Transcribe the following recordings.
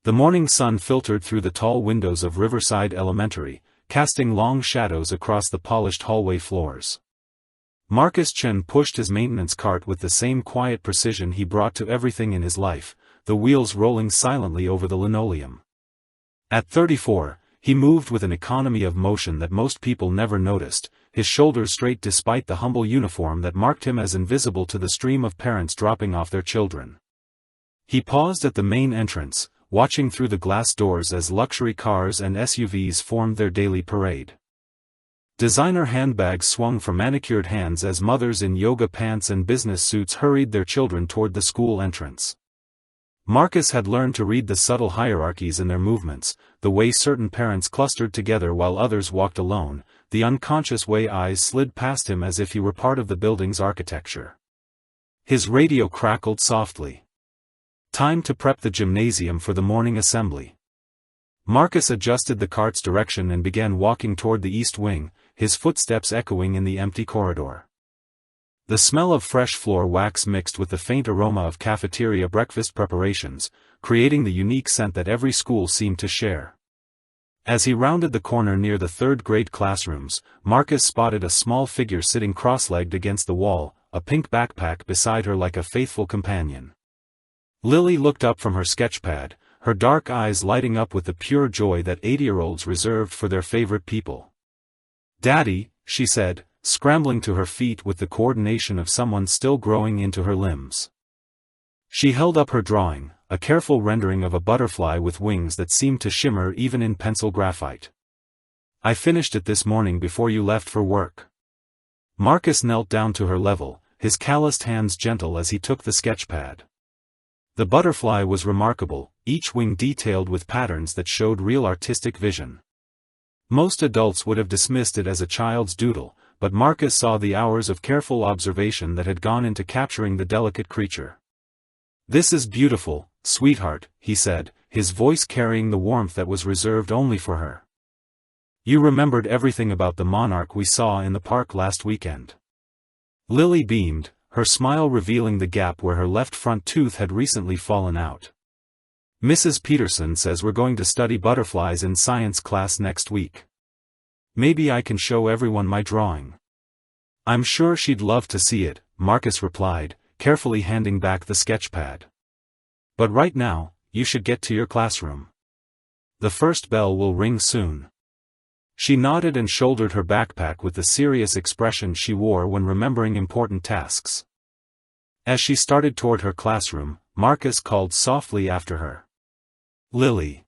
The morning sun filtered through the tall windows of Riverside Elementary, casting long shadows across the polished hallway floors. Marcus Chen pushed his maintenance cart with the same quiet precision he brought to everything in his life, the wheels rolling silently over the linoleum. At 34, he moved with an economy of motion that most people never noticed, his shoulders straight despite the humble uniform that marked him as invisible to the stream of parents dropping off their children. He paused at the main entrance, watching through the glass doors as luxury cars and SUVs formed their daily parade. Designer handbags swung from manicured hands as mothers in yoga pants and business suits hurried their children toward the school entrance. Marcus had learned to read the subtle hierarchies in their movements, the way certain parents clustered together while others walked alone, the unconscious way eyes slid past him as if he were part of the building's architecture. His radio crackled softly. Time to prep the gymnasium for the morning assembly. Marcus adjusted the cart's direction and began walking toward the east wing, his footsteps echoing in the empty corridor. The smell of fresh floor wax mixed with the faint aroma of cafeteria breakfast preparations, creating the unique scent that every school seemed to share. As he rounded the corner near the third-grade classrooms, Marcus spotted a small figure sitting cross-legged against the wall, a pink backpack beside her like a faithful companion. Lily looked up from her sketchpad, her dark eyes lighting up with the pure joy that 80-year-olds reserved for their favorite people. "Daddy," she said, scrambling to her feet with the coordination of someone still growing into her limbs. She held up her drawing, a careful rendering of a butterfly with wings that seemed to shimmer even in pencil graphite. "I finished it this morning before you left for work." Marcus knelt down to her level, his calloused hands gentle as he took the sketchpad. The butterfly was remarkable, each wing detailed with patterns that showed real artistic vision. Most adults would have dismissed it as a child's doodle, but Marcus saw the hours of careful observation that had gone into capturing the delicate creature. "This is beautiful, sweetheart," he said, his voice carrying the warmth that was reserved only for her. "You remembered everything about the monarch we saw in the park last weekend." Lily beamed, her smile revealing the gap where her left front tooth had recently fallen out. "Mrs. Peterson says we're going to study butterflies in science class next week. Maybe I can show everyone my drawing." "I'm sure she'd love to see it," Marcus replied, carefully handing back the sketchpad. "But right now, you should get to your classroom. The first bell will ring soon." She nodded and shouldered her backpack with the serious expression she wore when remembering important tasks. As she started toward her classroom, Marcus called softly after her. "Lily."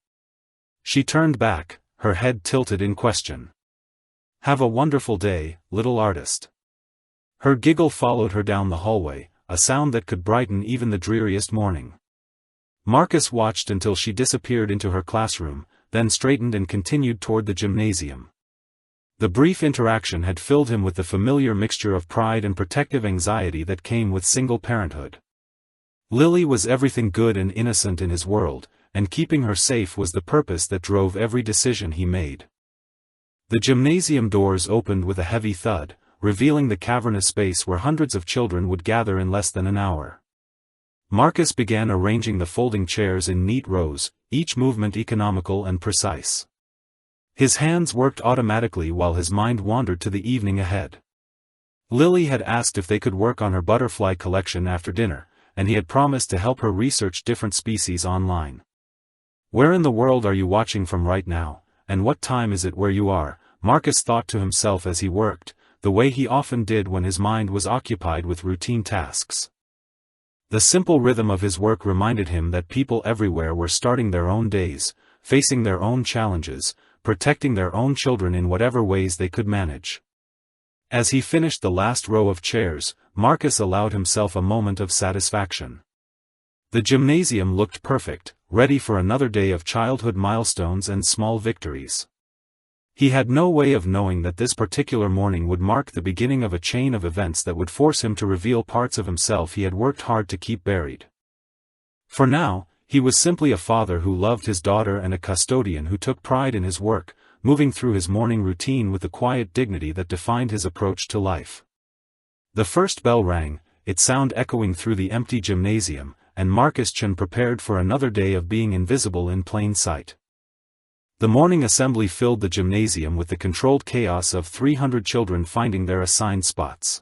She turned back, her head tilted in question. "Have a wonderful day, little artist." Her giggle followed her down the hallway, a sound that could brighten even the dreariest morning. Marcus watched until she disappeared into her classroom, then straightened and continued toward the gymnasium. The brief interaction had filled him with the familiar mixture of pride and protective anxiety that came with single parenthood. Lily was everything good and innocent in his world, and keeping her safe was the purpose that drove every decision he made. The gymnasium doors opened with a heavy thud, revealing the cavernous space where hundreds of children would gather in less than an hour. Marcus began arranging the folding chairs in neat rows, each movement economical and precise. His hands worked automatically while his mind wandered to the evening ahead. Lily had asked if they could work on her butterfly collection after dinner, and he had promised to help her research different species online. "Where in the world are you watching from right now, and what time is it where you are?" Marcus thought to himself as he worked, the way he often did when his mind was occupied with routine tasks. The simple rhythm of his work reminded him that people everywhere were starting their own days, facing their own challenges, protecting their own children in whatever ways they could manage. As he finished the last row of chairs, Marcus allowed himself a moment of satisfaction. The gymnasium looked perfect, ready for another day of childhood milestones and small victories. He had no way of knowing that this particular morning would mark the beginning of a chain of events that would force him to reveal parts of himself he had worked hard to keep buried. For now, he was simply a father who loved his daughter and a custodian who took pride in his work, moving through his morning routine with the quiet dignity that defined his approach to life. The first bell rang, its sound echoing through the empty gymnasium, and Marcus Chen prepared for another day of being invisible in plain sight. The morning assembly filled the gymnasium with the controlled chaos of 300 children finding their assigned spots.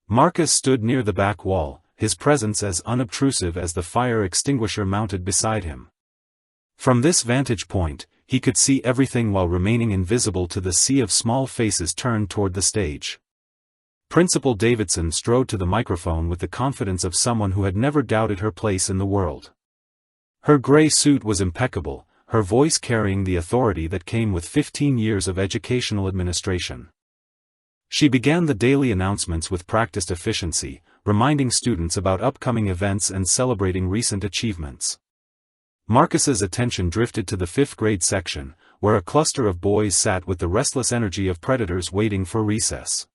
Marcus stood near the back wall, his presence as unobtrusive as the fire extinguisher mounted beside him. From this vantage point, he could see everything while remaining invisible to the sea of small faces turned toward the stage. Principal Davidson strode to the microphone with the confidence of someone who had never doubted her place in the world. Her gray suit was impeccable, her voice carrying the authority that came with 15 years of educational administration. She began the daily announcements with practiced efficiency, reminding students about upcoming events and celebrating recent achievements. Marcus's attention drifted to the 5th grade section, where a cluster of boys sat with the restless energy of predators waiting for recess.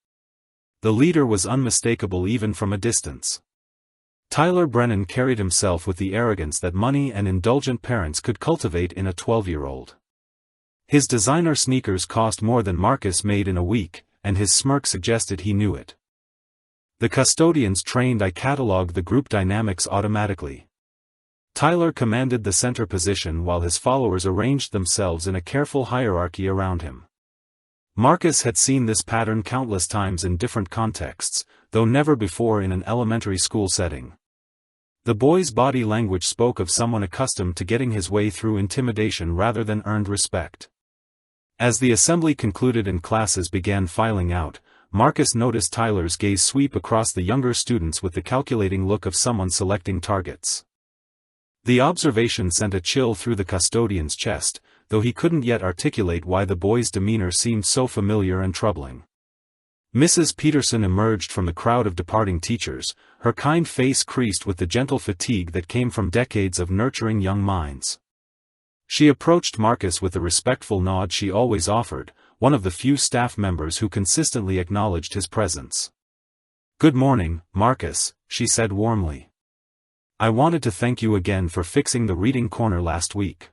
The leader was unmistakable even from a distance. Tyler Brennan carried himself with the arrogance that money and indulgent parents could cultivate in a 12-year-old. His designer sneakers cost more than Marcus made in a week, and his smirk suggested he knew it. The custodians trained I cataloged the group dynamics automatically. Tyler commanded the center position while his followers arranged themselves in a careful hierarchy around him. Marcus had seen this pattern countless times in different contexts, though never before in an elementary school setting. The boy's body language spoke of someone accustomed to getting his way through intimidation rather than earned respect. As the assembly concluded and classes began filing out, Marcus noticed Tyler's gaze sweep across the younger students with the calculating look of someone selecting targets. The observation sent a chill through the custodian's chest, though he couldn't yet articulate why the boy's demeanor seemed so familiar and troubling. Mrs. Peterson emerged from the crowd of departing teachers, her kind face creased with the gentle fatigue that came from decades of nurturing young minds. She approached Marcus with the respectful nod she always offered, one of the few staff members who consistently acknowledged his presence. "Good morning, Marcus," she said warmly. "I wanted to thank you again for fixing the reading corner last week.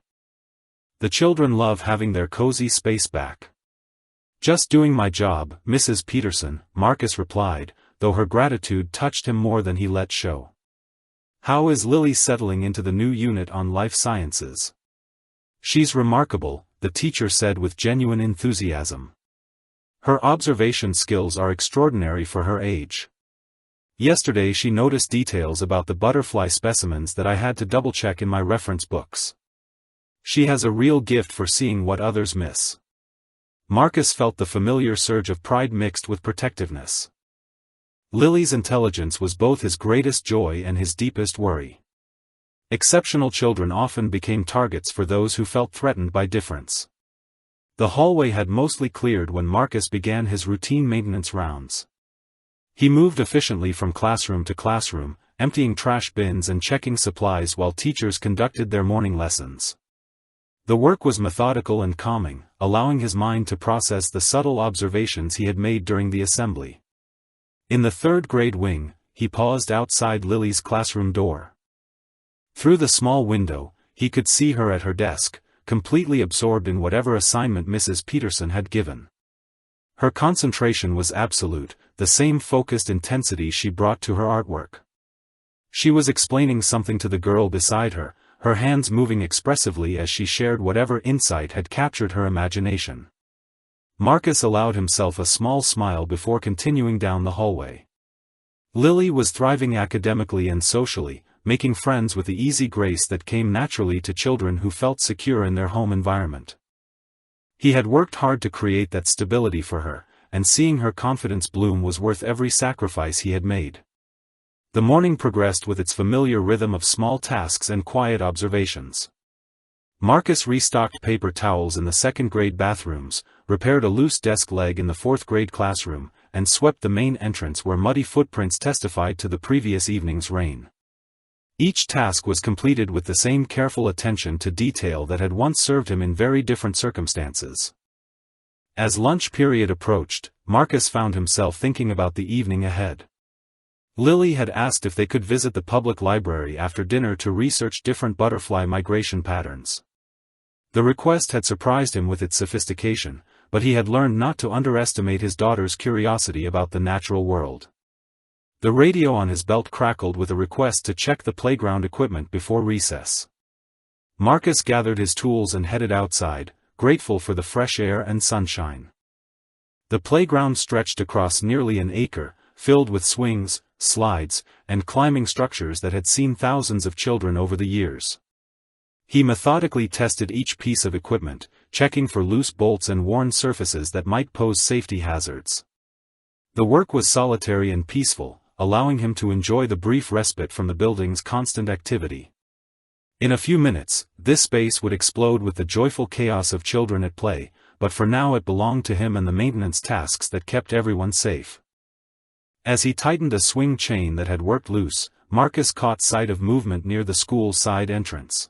The children love having their cozy space back." "Just doing my job, Mrs. Peterson," Marcus replied, though her gratitude touched him more than he let show. "How is Lily settling into the new unit on life sciences?" "She's remarkable," the teacher said with genuine enthusiasm. "Her observation skills are extraordinary for her age. Yesterday she noticed details about the butterfly specimens that I had to double-check in my reference books. She has a real gift for seeing what others miss." Marcus felt the familiar surge of pride mixed with protectiveness. Lily's intelligence was both his greatest joy and his deepest worry. Exceptional children often became targets for those who felt threatened by difference. The hallway had mostly cleared when Marcus began his routine maintenance rounds. He moved efficiently from classroom to classroom, emptying trash bins and checking supplies while teachers conducted their morning lessons. The work was methodical and calming, allowing his mind to process the subtle observations he had made during the assembly. In the 3rd grade wing, he paused outside Lily's classroom door. Through the small window, he could see her at her desk, completely absorbed in whatever assignment Mrs. Peterson had given. Her concentration was absolute, the same focused intensity she brought to her artwork. She was explaining something to the girl beside her, her hands moving expressively as she shared whatever insight had captured her imagination. Marcus allowed himself a small smile before continuing down the hallway. Lily was thriving academically and socially, making friends with the easy grace that came naturally to children who felt secure in their home environment. He had worked hard to create that stability for her, and seeing her confidence bloom was worth every sacrifice he had made. The morning progressed with its familiar rhythm of small tasks and quiet observations. Marcus restocked paper towels in the 2nd grade bathrooms, repaired a loose desk leg in the 4th grade classroom, and swept the main entrance where muddy footprints testified to the previous evening's rain. Each task was completed with the same careful attention to detail that had once served him in very different circumstances. As lunch period approached, Marcus found himself thinking about the evening ahead. Lily had asked if they could visit the public library after dinner to research different butterfly migration patterns. The request had surprised him with its sophistication, but he had learned not to underestimate his daughter's curiosity about the natural world. The radio on his belt crackled with a request to check the playground equipment before recess. Marcus gathered his tools and headed outside, grateful for the fresh air and sunshine. The playground stretched across nearly an acre, filled with swings, slides, and climbing structures that had seen thousands of children over the years. He methodically tested each piece of equipment, checking for loose bolts and worn surfaces that might pose safety hazards. The work was solitary and peaceful, allowing him to enjoy the brief respite from the building's constant activity. In a few minutes, this space would explode with the joyful chaos of children at play, but for now it belonged to him and the maintenance tasks that kept everyone safe. As he tightened a swing chain that had worked loose, Marcus caught sight of movement near the school's side entrance.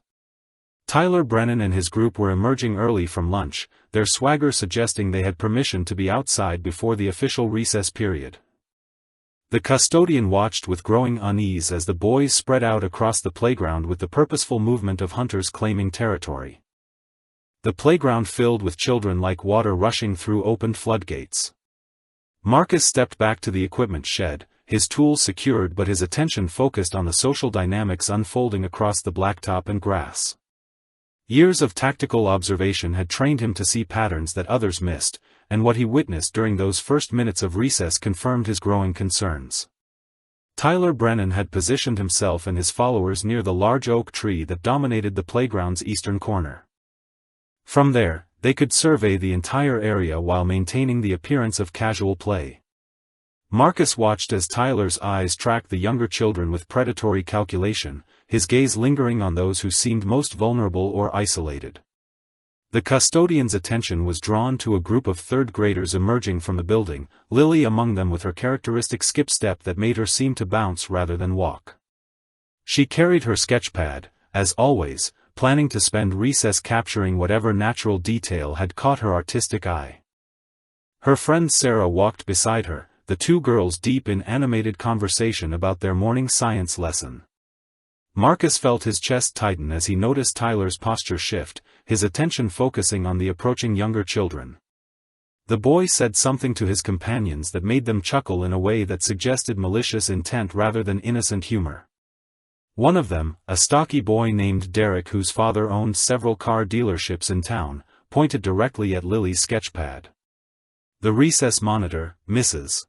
Tyler Brennan and his group were emerging early from lunch, their swagger suggesting they had permission to be outside before the official recess period. The custodian watched with growing unease as the boys spread out across the playground with the purposeful movement of hunters claiming territory. The playground filled with children like water rushing through opened floodgates. Marcus stepped back to the equipment shed, his tools secured but his attention focused on the social dynamics unfolding across the blacktop and grass. Years of tactical observation had trained him to see patterns that others missed, and what he witnessed during those first minutes of recess confirmed his growing concerns. Tyler Brennan had positioned himself and his followers near the large oak tree that dominated the playground's eastern corner. From there, they could survey the entire area while maintaining the appearance of casual play. Marcus watched as Tyler's eyes tracked the younger children with predatory calculation, his gaze lingering on those who seemed most vulnerable or isolated. The custodian's attention was drawn to a group of third graders emerging from the building, Lily among them with her characteristic skip step that made her seem to bounce rather than walk. She carried her sketchpad, as always, planning to spend recess capturing whatever natural detail had caught her artistic eye. Her friend Sarah walked beside her, the two girls deep in animated conversation about their morning science lesson. Marcus felt his chest tighten as he noticed Tyler's posture shift, his attention focusing on the approaching younger children. The boy said something to his companions that made them chuckle in a way that suggested malicious intent rather than innocent humor. One of them, a stocky boy named Derek whose father owned several car dealerships in town, pointed directly at Lily's sketchpad. The recess monitor, Mrs.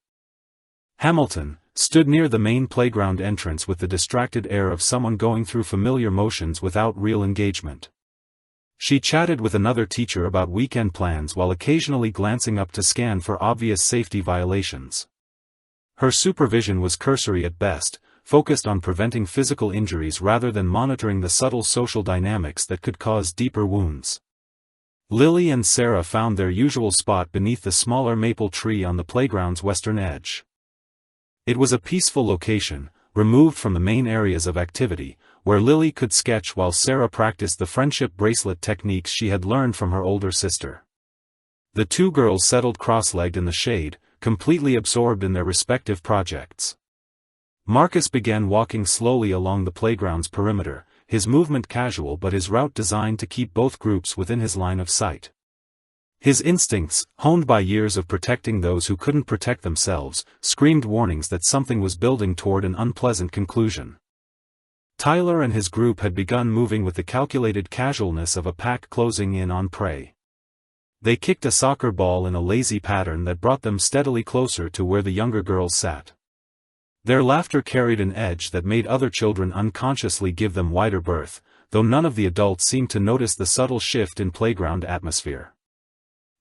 Hamilton, stood near the main playground entrance with the distracted air of someone going through familiar motions without real engagement. She chatted with another teacher about weekend plans while occasionally glancing up to scan for obvious safety violations. Her supervision was cursory at best, focused on preventing physical injuries rather than monitoring the subtle social dynamics that could cause deeper wounds. Lily and Sarah found their usual spot beneath the smaller maple tree on the playground's western edge. It was a peaceful location, removed from the main areas of activity, where Lily could sketch while Sarah practiced the friendship bracelet techniques she had learned from her older sister. The two girls settled cross-legged in the shade, completely absorbed in their respective projects. Marcus began walking slowly along the playground's perimeter, his movement casual but his route designed to keep both groups within his line of sight. His instincts, honed by years of protecting those who couldn't protect themselves, screamed warnings that something was building toward an unpleasant conclusion. Tyler and his group had begun moving with the calculated casualness of a pack closing in on prey. They kicked a soccer ball in a lazy pattern that brought them steadily closer to where the younger girls sat. Their laughter carried an edge that made other children unconsciously give them wider berth, though none of the adults seemed to notice the subtle shift in playground atmosphere.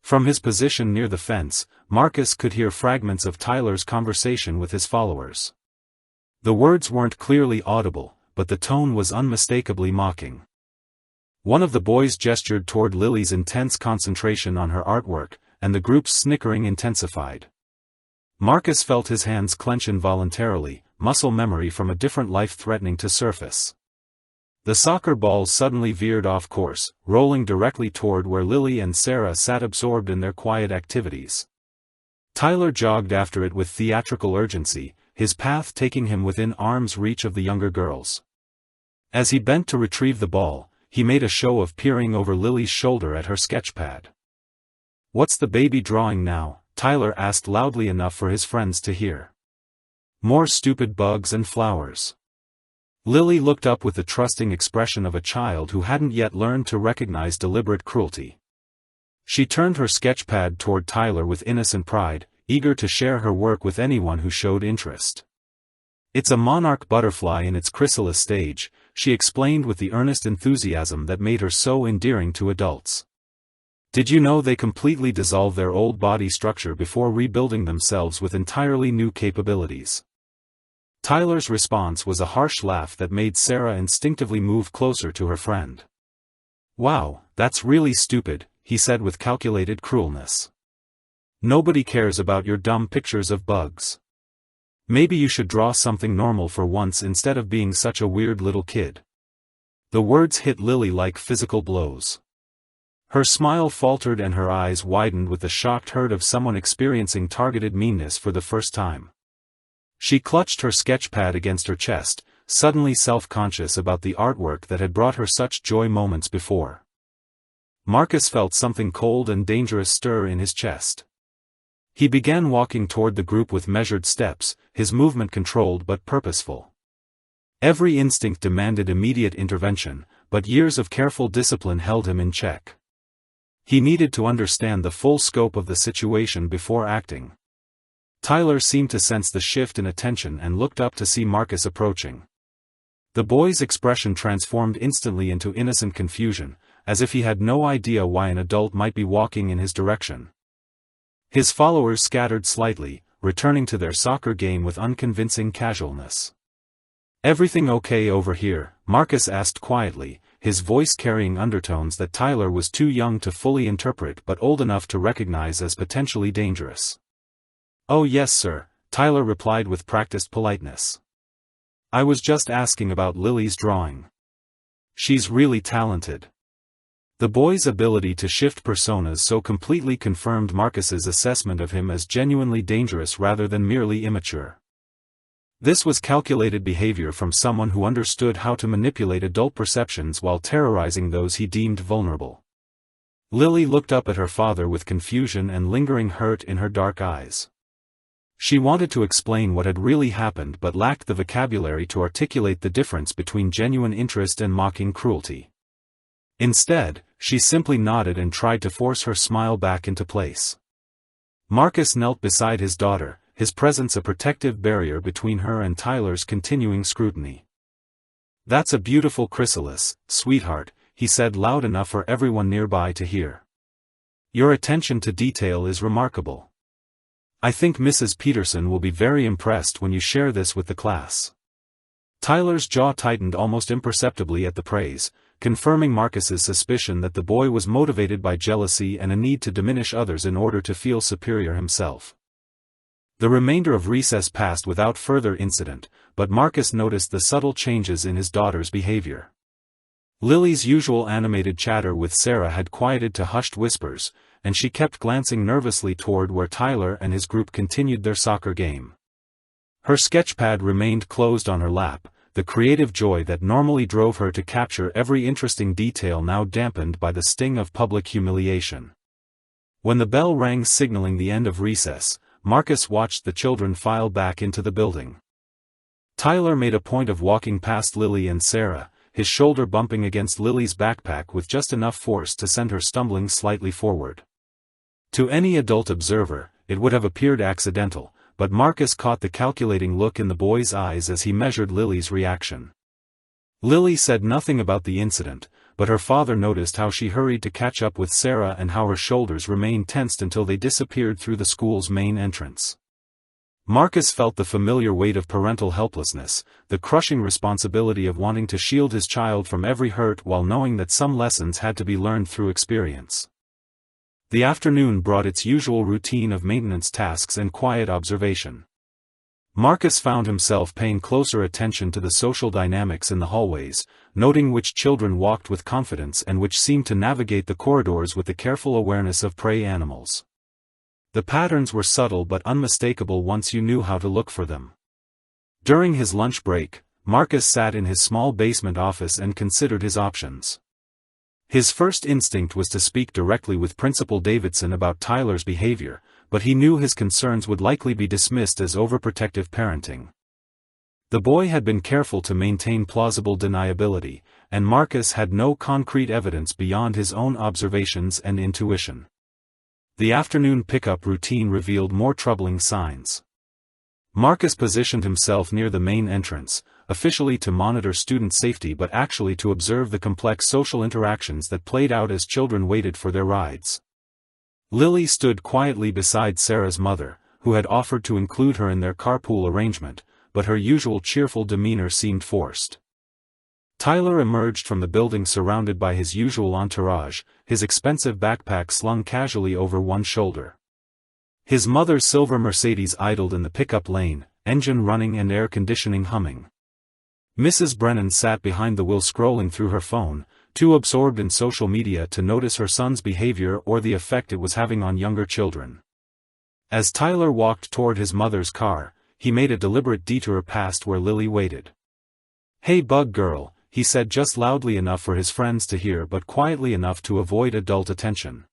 From his position near the fence, Marcus could hear fragments of Tyler's conversation with his followers. The words weren't clearly audible, but the tone was unmistakably mocking. One of the boys gestured toward Lily's intense concentration on her artwork, and the group's snickering intensified. Marcus felt his hands clench involuntarily, muscle memory from a different life threatening to surface. The soccer ball suddenly veered off course, rolling directly toward where Lily and Sarah sat absorbed in their quiet activities. Tyler jogged after it with theatrical urgency, his path taking him within arm's reach of the younger girls. As he bent to retrieve the ball, he made a show of peering over Lily's shoulder at her sketchpad. "What's the baby drawing now?" Tyler asked loudly enough for his friends to hear. More stupid bugs and flowers. Lily looked up with the trusting expression of a child who hadn't yet learned to recognize deliberate cruelty. She turned her sketchpad toward Tyler with innocent pride, eager to share her work with anyone who showed interest. It's a monarch butterfly in its chrysalis stage, she explained with the earnest enthusiasm that made her so endearing to adults. Did you know they completely dissolve their old body structure before rebuilding themselves with entirely new capabilities? Tyler's response was a harsh laugh that made Sarah instinctively move closer to her friend. Wow, that's really stupid, he said with calculated cruelness. Nobody cares about your dumb pictures of bugs. Maybe you should draw something normal for once instead of being such a weird little kid. The words hit Lily like physical blows. Her smile faltered and her eyes widened with the shocked hurt of someone experiencing targeted meanness for the first time. She clutched her sketchpad against her chest, suddenly self-conscious about the artwork that had brought her such joy moments before. Marcus felt something cold and dangerous stir in his chest. He began walking toward the group with measured steps, his movement controlled but purposeful. Every instinct demanded immediate intervention, but years of careful discipline held him in check. He needed to understand the full scope of the situation before acting. Tyler seemed to sense the shift in attention and looked up to see Marcus approaching. The boy's expression transformed instantly into innocent confusion, as if he had no idea why an adult might be walking in his direction. His followers scattered slightly, returning to their soccer game with unconvincing casualness. "Everything okay over here?" Marcus asked quietly, his voice carrying undertones that Tyler was too young to fully interpret but old enough to recognize as potentially dangerous. "Oh yes sir," Tyler replied with practiced politeness. "I was just asking about Lily's drawing. She's really talented." The boy's ability to shift personas so completely confirmed Marcus's assessment of him as genuinely dangerous rather than merely immature. This was calculated behavior from someone who understood how to manipulate adult perceptions while terrorizing those he deemed vulnerable. Lily looked up at her father with confusion and lingering hurt in her dark eyes. She wanted to explain what had really happened but lacked the vocabulary to articulate the difference between genuine interest and mocking cruelty. Instead, she simply nodded and tried to force her smile back into place. Marcus knelt beside his daughter, his presence a protective barrier between her and Tyler's continuing scrutiny. "That's a beautiful chrysalis, sweetheart," he said loud enough for everyone nearby to hear. "Your attention to detail is remarkable. I think Mrs. Peterson will be very impressed when you share this with the class." Tyler's jaw tightened almost imperceptibly at the praise, confirming Marcus's suspicion that the boy was motivated by jealousy and a need to diminish others in order to feel superior himself. The remainder of recess passed without further incident, but Marcus noticed the subtle changes in his daughter's behavior. Lily's usual animated chatter with Sarah had quieted to hushed whispers, and she kept glancing nervously toward where Tyler and his group continued their soccer game. Her sketchpad remained closed on her lap, the creative joy that normally drove her to capture every interesting detail now dampened by the sting of public humiliation. When the bell rang signaling the end of recess, Marcus watched the children file back into the building. Tyler made a point of walking past Lily and Sarah, his shoulder bumping against Lily's backpack with just enough force to send her stumbling slightly forward. To any adult observer, it would have appeared accidental, but Marcus caught the calculating look in the boy's eyes as he measured Lily's reaction. Lily said nothing about the incident, but her father noticed how she hurried to catch up with Sarah and how her shoulders remained tensed until they disappeared through the school's main entrance. Marcus felt the familiar weight of parental helplessness, the crushing responsibility of wanting to shield his child from every hurt while knowing that some lessons had to be learned through experience. The afternoon brought its usual routine of maintenance tasks and quiet observation. Marcus found himself paying closer attention to the social dynamics in the hallways, noting which children walked with confidence and which seemed to navigate the corridors with the careful awareness of prey animals. The patterns were subtle but unmistakable once you knew how to look for them. During his lunch break, Marcus sat in his small basement office and considered his options. His first instinct was to speak directly with Principal Davidson about Tyler's behavior, but he knew his concerns would likely be dismissed as overprotective parenting. The boy had been careful to maintain plausible deniability, and Marcus had no concrete evidence beyond his own observations and intuition. The afternoon pickup routine revealed more troubling signs. Marcus positioned himself near the main entrance, officially to monitor student safety but actually to observe the complex social interactions that played out as children waited for their rides. Lily stood quietly beside Sarah's mother, who had offered to include her in their carpool arrangement, but her usual cheerful demeanor seemed forced. Tyler emerged from the building surrounded by his usual entourage, his expensive backpack slung casually over one shoulder. His mother's silver Mercedes idled in the pickup lane, engine running and air conditioning humming. Mrs. Brennan sat behind the wheel scrolling through her phone, too absorbed in social media to notice her son's behavior or the effect it was having on younger children. As Tyler walked toward his mother's car, he made a deliberate detour past where Lily waited. "Hey bug girl," he said just loudly enough for his friends to hear but quietly enough to avoid adult attention.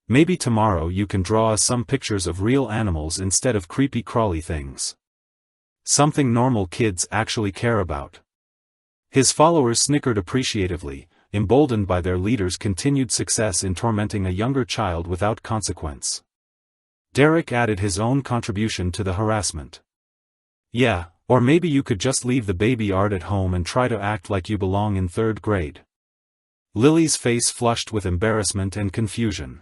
"Maybe tomorrow you can draw us some pictures of real animals instead of creepy crawly things. Something normal kids actually care about." His followers snickered appreciatively, emboldened by their leader's continued success in tormenting a younger child without consequence. Derek added his own contribution to the harassment. "Yeah, or maybe you could just leave the baby art at home and try to act like you belong in 3rd grade." Lily's face flushed with embarrassment and confusion.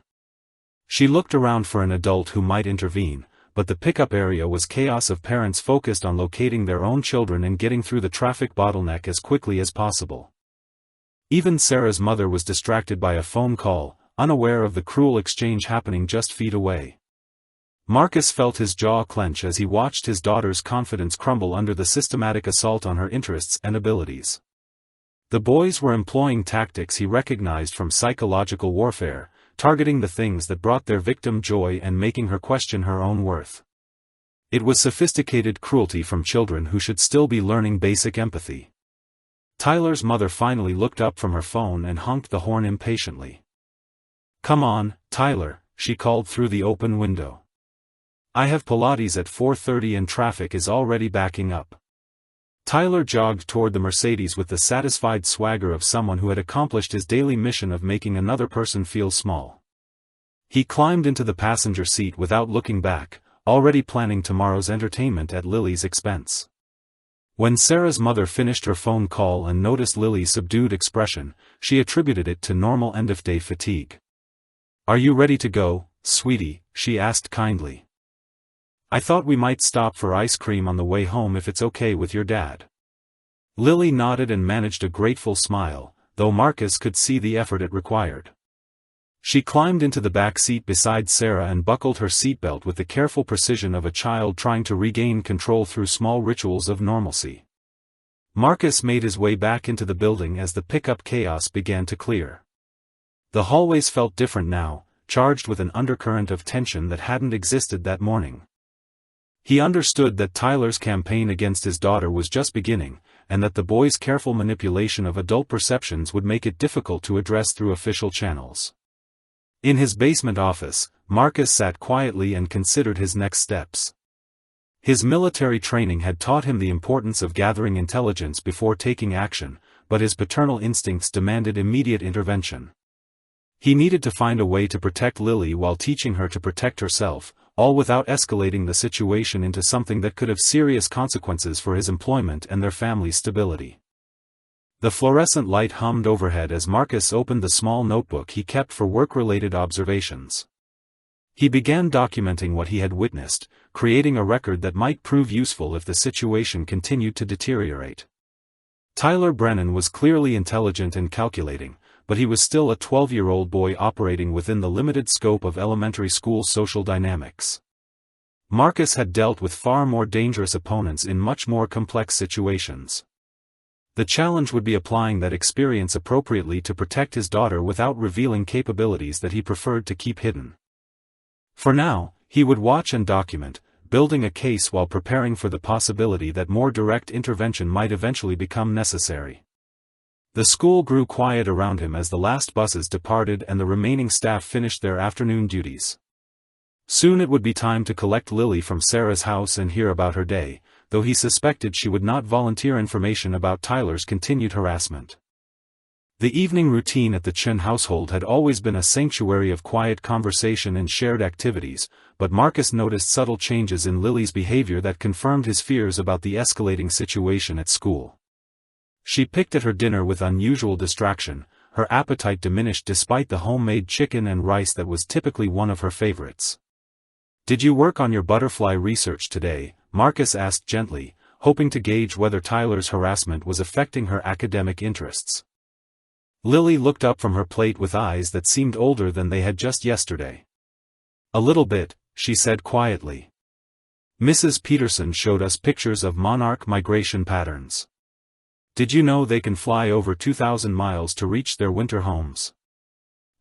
She looked around for an adult who might intervene, but the pickup area was chaos of parents focused on locating their own children and getting through the traffic bottleneck as quickly as possible. Even Sarah's mother was distracted by a phone call, unaware of the cruel exchange happening just feet away. Marcus felt his jaw clench as he watched his daughter's confidence crumble under the systematic assault on her interests and abilities. The boys were employing tactics he recognized from psychological warfare, targeting the things that brought their victim joy and making her question her own worth. It was sophisticated cruelty from children who should still be learning basic empathy. Tyler's mother finally looked up from her phone and honked the horn impatiently. "Come on, Tyler," she called through the open window. "I have Pilates at 4:30 and traffic is already backing up." Tyler jogged toward the Mercedes with the satisfied swagger of someone who had accomplished his daily mission of making another person feel small. He climbed into the passenger seat without looking back, already planning tomorrow's entertainment at Lily's expense. When Sarah's mother finished her phone call and noticed Lily's subdued expression, she attributed it to normal end-of-day fatigue. "Are you ready to go, sweetie?" she asked kindly. "I thought we might stop for ice cream on the way home if it's okay with your dad." Lily nodded and managed a grateful smile, though Marcus could see the effort it required. She climbed into the back seat beside Sarah and buckled her seatbelt with the careful precision of a child trying to regain control through small rituals of normalcy. Marcus made his way back into the building as the pickup chaos began to clear. The hallways felt different now, charged with an undercurrent of tension that hadn't existed that morning. He understood that Tyler's campaign against his daughter was just beginning, and that the boy's careful manipulation of adult perceptions would make it difficult to address through official channels. In his basement office, Marcus sat quietly and considered his next steps. His military training had taught him the importance of gathering intelligence before taking action, but his paternal instincts demanded immediate intervention. He needed to find a way to protect Lily while teaching her to protect herself, all without escalating the situation into something that could have serious consequences for his employment and their family's stability. The fluorescent light hummed overhead as Marcus opened the small notebook he kept for work-related observations. He began documenting what he had witnessed, creating a record that might prove useful if the situation continued to deteriorate. Tyler Brennan was clearly intelligent and calculating, but he was still a 12-year-old boy operating within the limited scope of elementary school social dynamics. Marcus had dealt with far more dangerous opponents in much more complex situations. The challenge would be applying that experience appropriately to protect his daughter without revealing capabilities that he preferred to keep hidden. For now, he would watch and document, building a case while preparing for the possibility that more direct intervention might eventually become necessary. The school grew quiet around him as the last buses departed and the remaining staff finished their afternoon duties. Soon it would be time to collect Lily from Sarah's house and hear about her day, though he suspected she would not volunteer information about Tyler's continued harassment. The evening routine at the Chen household had always been a sanctuary of quiet conversation and shared activities, but Marcus noticed subtle changes in Lily's behavior that confirmed his fears about the escalating situation at school. She picked at her dinner with unusual distraction, her appetite diminished despite the homemade chicken and rice that was typically one of her favorites. "Did you work on your butterfly research today?" Marcus asked gently, hoping to gauge whether Tyler's harassment was affecting her academic interests. Lily looked up from her plate with eyes that seemed older than they had just yesterday. "A little bit," she said quietly. "Mrs. Peterson showed us pictures of monarch migration patterns. Did you know they can fly over 2,000 miles to reach their winter homes?"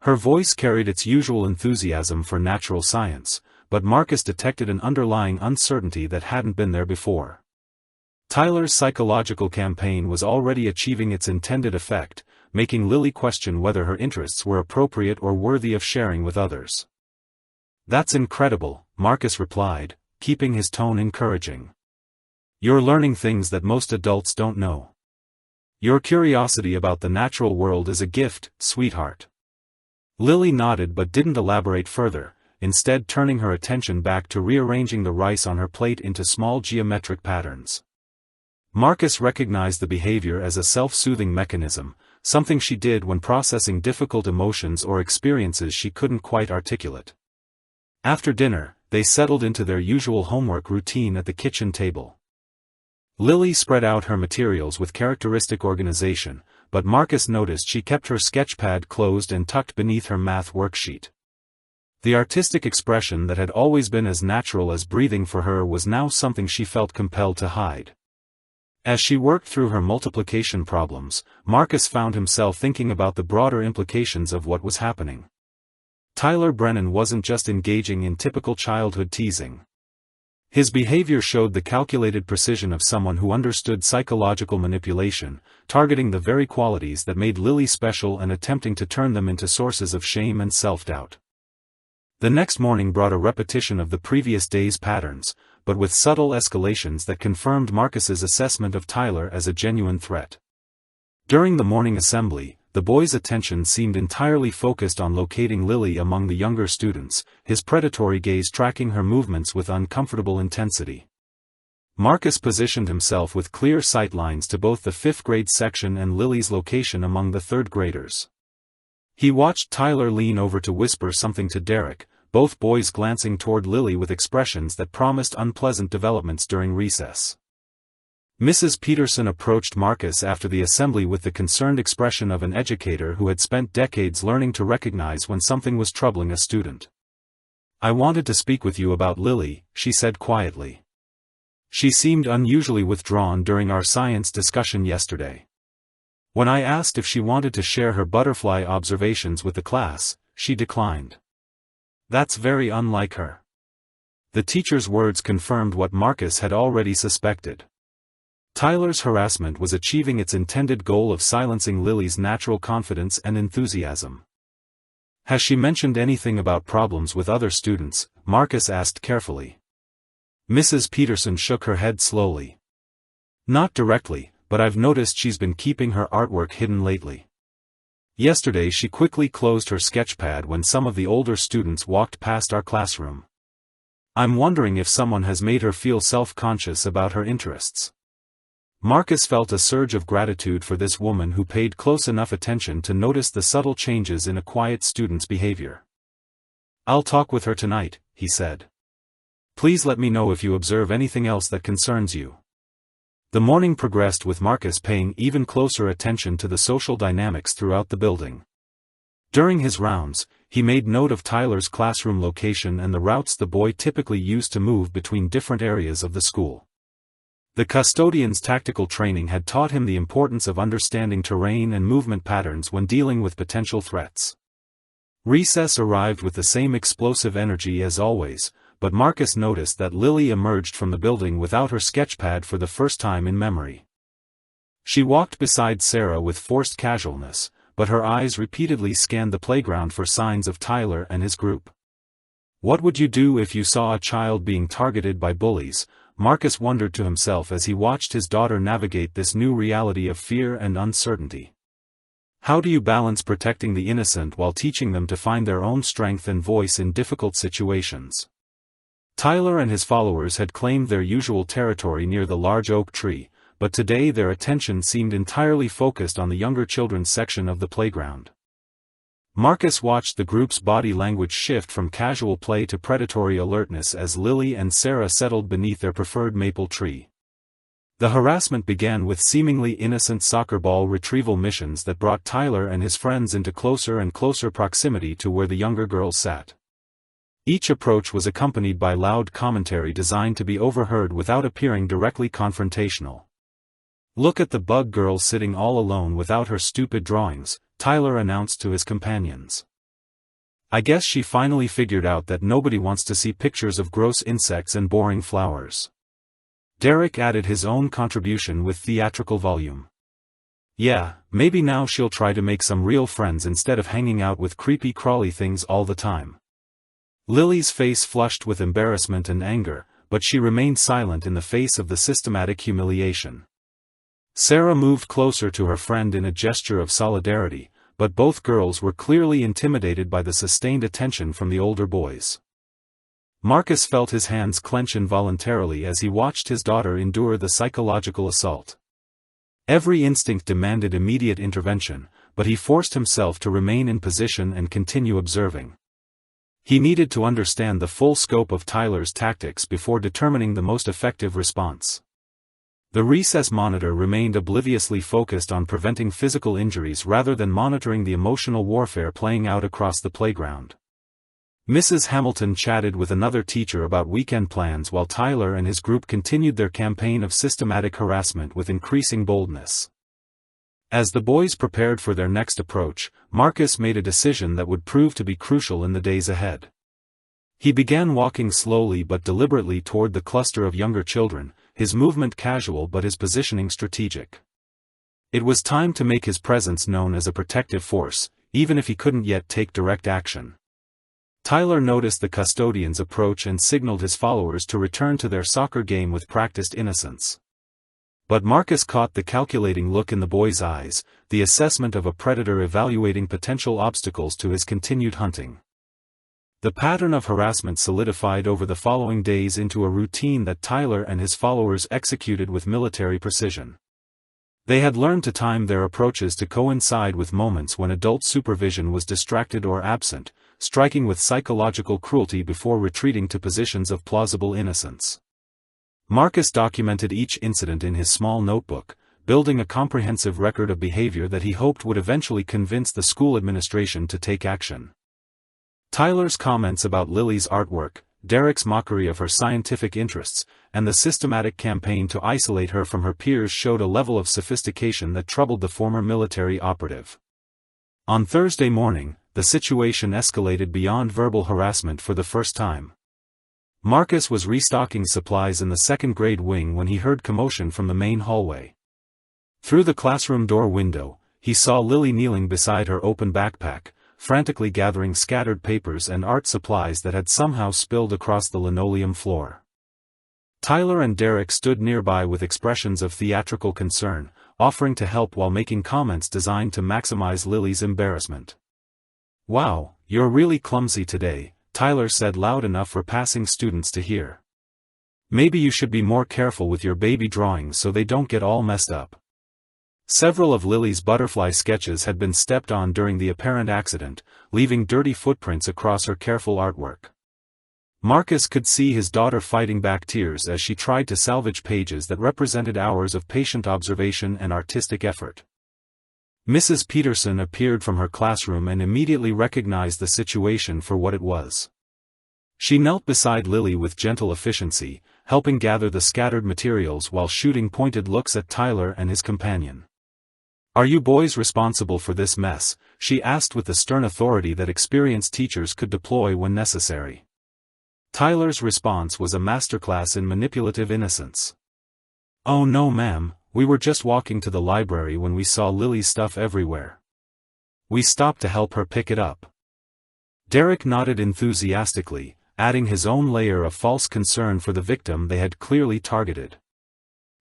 Her voice carried its usual enthusiasm for natural science, but Marcus detected an underlying uncertainty that hadn't been there before. Tyler's psychological campaign was already achieving its intended effect, making Lily question whether her interests were appropriate or worthy of sharing with others. "That's incredible," Marcus replied, keeping his tone encouraging. "You're learning things that most adults don't know. Your curiosity about the natural world is a gift, sweetheart." Lily nodded but didn't elaborate further, instead turning her attention back to rearranging the rice on her plate into small geometric patterns. Marcus recognized the behavior as a self-soothing mechanism, something she did when processing difficult emotions or experiences she couldn't quite articulate. After dinner, they settled into their usual homework routine at the kitchen table. Lily spread out her materials with characteristic organization, but Marcus noticed she kept her sketchpad closed and tucked beneath her math worksheet. The artistic expression that had always been as natural as breathing for her was now something she felt compelled to hide. As she worked through her multiplication problems, Marcus found himself thinking about the broader implications of what was happening. Tyler Brennan wasn't just engaging in typical childhood teasing. His behavior showed the calculated precision of someone who understood psychological manipulation, targeting the very qualities that made Lily special and attempting to turn them into sources of shame and self-doubt. The next morning brought a repetition of the previous day's patterns, but with subtle escalations that confirmed Marcus's assessment of Tyler as a genuine threat. During the morning assembly, the boy's attention seemed entirely focused on locating Lily among the younger students, his predatory gaze tracking her movements with uncomfortable intensity. Marcus positioned himself with clear sight lines to both the fifth-grade section and Lily's location among the third-graders. He watched Tyler lean over to whisper something to Derek, both boys glancing toward Lily with expressions that promised unpleasant developments during recess. Mrs. Peterson approached Marcus after the assembly with the concerned expression of an educator who had spent decades learning to recognize when something was troubling a student. "I wanted to speak with you about Lily," she said quietly. "She seemed unusually withdrawn during our science discussion yesterday. When I asked if she wanted to share her butterfly observations with the class, she declined. That's very unlike her." The teacher's words confirmed what Marcus had already suspected. Tyler's harassment was achieving its intended goal of silencing Lily's natural confidence and enthusiasm. "Has she mentioned anything about problems with other students?" Marcus asked carefully. Mrs. Peterson shook her head slowly. "Not directly, but I've noticed she's been keeping her artwork hidden lately. Yesterday she quickly closed her sketchpad when some of the older students walked past our classroom. I'm wondering if someone has made her feel self-conscious about her interests." Marcus felt a surge of gratitude for this woman who paid close enough attention to notice the subtle changes in a quiet student's behavior. "I'll talk with her tonight," he said. "Please let me know if you observe anything else that concerns you." The morning progressed with Marcus paying even closer attention to the social dynamics throughout the building. During his rounds, he made note of Tyler's classroom location and the routes the boy typically used to move between different areas of the school. The custodian's tactical training had taught him the importance of understanding terrain and movement patterns when dealing with potential threats. Recess arrived with the same explosive energy as always, but Marcus noticed that Lily emerged from the building without her sketchpad for the first time in memory. She walked beside Sarah with forced casualness, but her eyes repeatedly scanned the playground for signs of Tyler and his group. What would you do if you saw a child being targeted by bullies? Marcus wondered to himself as he watched his daughter navigate this new reality of fear and uncertainty. How do you balance protecting the innocent while teaching them to find their own strength and voice in difficult situations? Tyler and his followers had claimed their usual territory near the large oak tree, but today their attention seemed entirely focused on the younger children's section of the playground. Marcus watched the group's body language shift from casual play to predatory alertness as Lily and Sarah settled beneath their preferred maple tree. The harassment began with seemingly innocent soccer ball retrieval missions that brought Tyler and his friends into closer and closer proximity to where the younger girls sat. Each approach was accompanied by loud commentary designed to be overheard without appearing directly confrontational. "Look at the bug girl sitting all alone without her stupid drawings," Tyler announced to his companions. "I guess she finally figured out that nobody wants to see pictures of gross insects and boring flowers." Derek added his own contribution with theatrical volume. "Yeah, maybe now she'll try to make some real friends instead of hanging out with creepy crawly things all the time." Lily's face flushed with embarrassment and anger, but she remained silent in the face of the systematic humiliation. Sarah moved closer to her friend in a gesture of solidarity, but both girls were clearly intimidated by the sustained attention from the older boys. Marcus felt his hands clench involuntarily as he watched his daughter endure the psychological assault. Every instinct demanded immediate intervention, but he forced himself to remain in position and continue observing. He needed to understand the full scope of Tyler's tactics before determining the most effective response. The recess monitor remained obliviously focused on preventing physical injuries rather than monitoring the emotional warfare playing out across the playground. Mrs. Hamilton chatted with another teacher about weekend plans while Tyler and his group continued their campaign of systematic harassment with increasing boldness. As the boys prepared for their next approach, Marcus made a decision that would prove to be crucial in the days ahead. He began walking slowly but deliberately toward the cluster of younger children, his movement casual but his positioning strategic. It was time to make his presence known as a protective force, even if he couldn't yet take direct action. Tyler noticed the custodian's approach and signaled his followers to return to their soccer game with practiced innocence. But Marcus caught the calculating look in the boy's eyes, the assessment of a predator evaluating potential obstacles to his continued hunting. The pattern of harassment solidified over the following days into a routine that Tyler and his followers executed with military precision. They had learned to time their approaches to coincide with moments when adult supervision was distracted or absent, striking with psychological cruelty before retreating to positions of plausible innocence. Marcus documented each incident in his small notebook, building a comprehensive record of behavior that he hoped would eventually convince the school administration to take action. Tyler's comments about Lily's artwork, Derek's mockery of her scientific interests, and the systematic campaign to isolate her from her peers showed a level of sophistication that troubled the former military operative. On Thursday morning, the situation escalated beyond verbal harassment for the first time. Marcus was restocking supplies in the second grade wing when he heard commotion from the main hallway. Through the classroom door window, he saw Lily kneeling beside her open backpack, frantically gathering scattered papers and art supplies that had somehow spilled across the linoleum floor. Tyler and Derek stood nearby with expressions of theatrical concern, offering to help while making comments designed to maximize Lily's embarrassment. "Wow, you're really clumsy today," Tyler said loud enough for passing students to hear. "Maybe you should be more careful with your baby drawings so they don't get all messed up." Several of Lily's butterfly sketches had been stepped on during the apparent accident, leaving dirty footprints across her careful artwork. Marcus could see his daughter fighting back tears as she tried to salvage pages that represented hours of patient observation and artistic effort. Mrs. Peterson appeared from her classroom and immediately recognized the situation for what it was. She knelt beside Lily with gentle efficiency, helping gather the scattered materials while shooting pointed looks at Tyler and his companion. "Are you boys responsible for this mess?" she asked with the stern authority that experienced teachers could deploy when necessary. Tyler's response was a masterclass in manipulative innocence. "Oh no ma'am, We were just walking to the library when we saw Lily's stuff everywhere. We stopped to help her pick it up." Derek nodded enthusiastically, adding his own layer of false concern for the victim they had clearly targeted.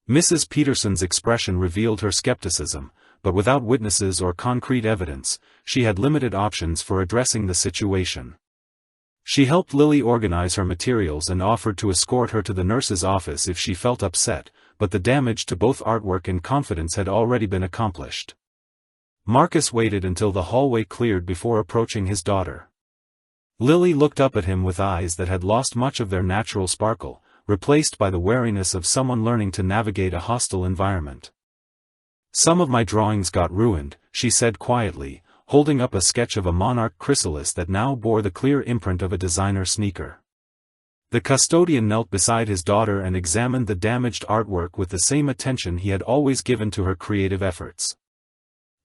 Mrs. Peterson's expression revealed her skepticism, but without witnesses or concrete evidence, she had limited options for addressing the situation. She helped Lily organize her materials and offered to escort her to the nurse's office if she felt upset, but the damage to both artwork and confidence had already been accomplished. Marcus waited until the hallway cleared before approaching his daughter. Lily looked up at him with eyes that had lost much of their natural sparkle, replaced by the wariness of someone learning to navigate a hostile environment. "Some of my drawings got ruined," she said quietly, holding up a sketch of a monarch chrysalis that now bore the clear imprint of a designer sneaker. The custodian knelt beside his daughter and examined the damaged artwork with the same attention he had always given to her creative efforts.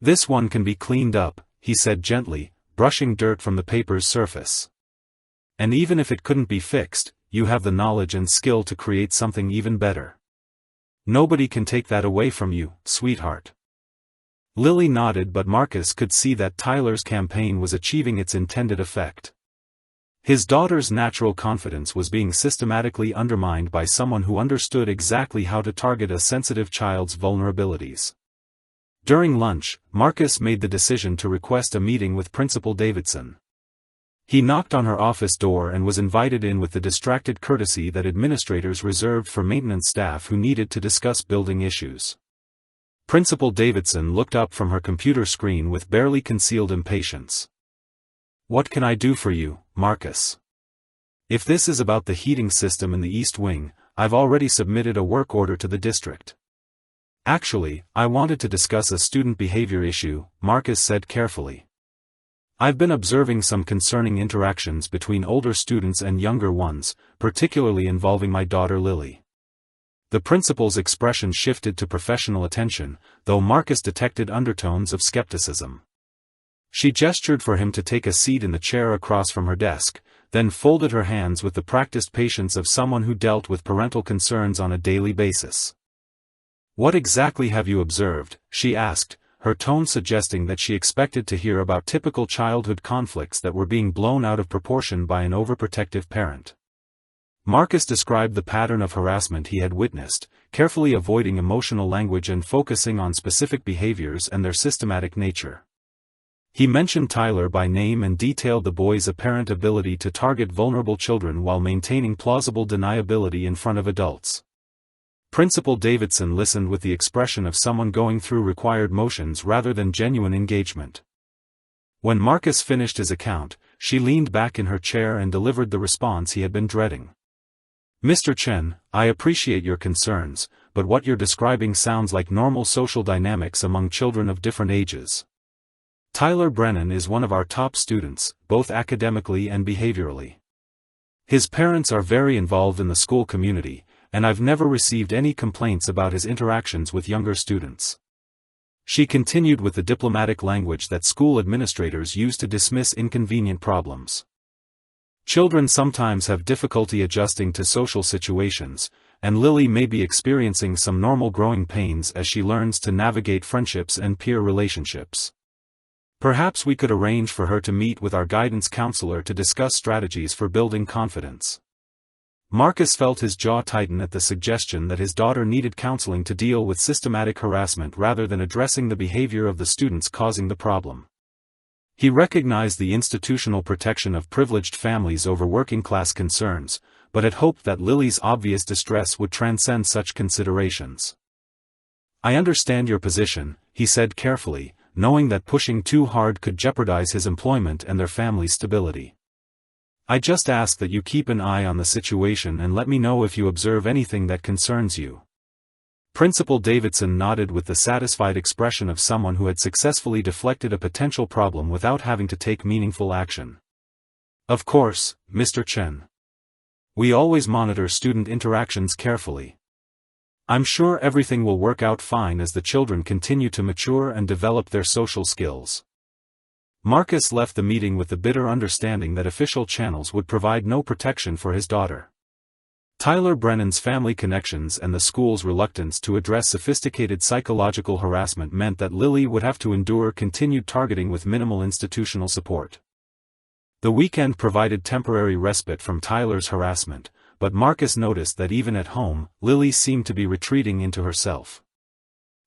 "This one can be cleaned up," he said gently, brushing dirt from the paper's surface. "And even if it couldn't be fixed, you have the knowledge and skill to create something even better. Nobody can take that away from you, sweetheart." Lily nodded, but Marcus could see that Tyler's campaign was achieving its intended effect. His daughter's natural confidence was being systematically undermined by someone who understood exactly how to target a sensitive child's vulnerabilities. During lunch, Marcus made the decision to request a meeting with Principal Davidson. He knocked on her office door and was invited in with the distracted courtesy that administrators reserved for maintenance staff who needed to discuss building issues. Principal Davidson looked up from her computer screen with barely concealed impatience. "What can I do for you, Marcus? If this is about the heating system in the East Wing, I've already submitted a work order to the district." "Actually, I wanted to discuss a student behavior issue," Marcus said carefully. "I've been observing some concerning interactions between older students and younger ones, particularly involving my daughter Lily." The principal's expression shifted to professional attention, though Marcus detected undertones of skepticism. She gestured for him to take a seat in the chair across from her desk, then folded her hands with the practiced patience of someone who dealt with parental concerns on a daily basis. "What exactly have you observed?" she asked, her tone suggesting that she expected to hear about typical childhood conflicts that were being blown out of proportion by an overprotective parent. Marcus described the pattern of harassment he had witnessed, carefully avoiding emotional language and focusing on specific behaviors and their systematic nature. He mentioned Tyler by name and detailed the boy's apparent ability to target vulnerable children while maintaining plausible deniability in front of adults. Principal Davidson listened with the expression of someone going through required motions rather than genuine engagement. When Marcus finished his account, she leaned back in her chair and delivered the response he had been dreading. "Mr. Chen, I appreciate your concerns, but what you're describing sounds like normal social dynamics among children of different ages. Tyler Brennan is one of our top students, both academically and behaviorally. His parents are very involved in the school community, and I've never received any complaints about his interactions with younger students." She continued with the diplomatic language that school administrators use to dismiss inconvenient problems. "Children sometimes have difficulty adjusting to social situations, and Lily may be experiencing some normal growing pains as she learns to navigate friendships and peer relationships. Perhaps we could arrange for her to meet with our guidance counselor to discuss strategies for building confidence." Marcus felt his jaw tighten at the suggestion that his daughter needed counseling to deal with systematic harassment rather than addressing the behavior of the students causing the problem. He recognized the institutional protection of privileged families over working-class concerns, but had hoped that Lily's obvious distress would transcend such considerations. "I understand your position," he said carefully, knowing that pushing too hard could jeopardize his employment and their family's stability. "I just ask that you keep an eye on the situation and let me know if you observe anything that concerns you." Principal Davidson nodded with the satisfied expression of someone who had successfully deflected a potential problem without having to take meaningful action. "Of course, Mr. Chen. We always monitor student interactions carefully. I'm sure everything will work out fine as the children continue to mature and develop their social skills." Marcus left the meeting with the bitter understanding that official channels would provide no protection for his daughter. Tyler Brennan's family connections and the school's reluctance to address sophisticated psychological harassment meant that Lily would have to endure continued targeting with minimal institutional support. The weekend provided temporary respite from Tyler's harassment, but Marcus noticed that even at home, Lily seemed to be retreating into herself.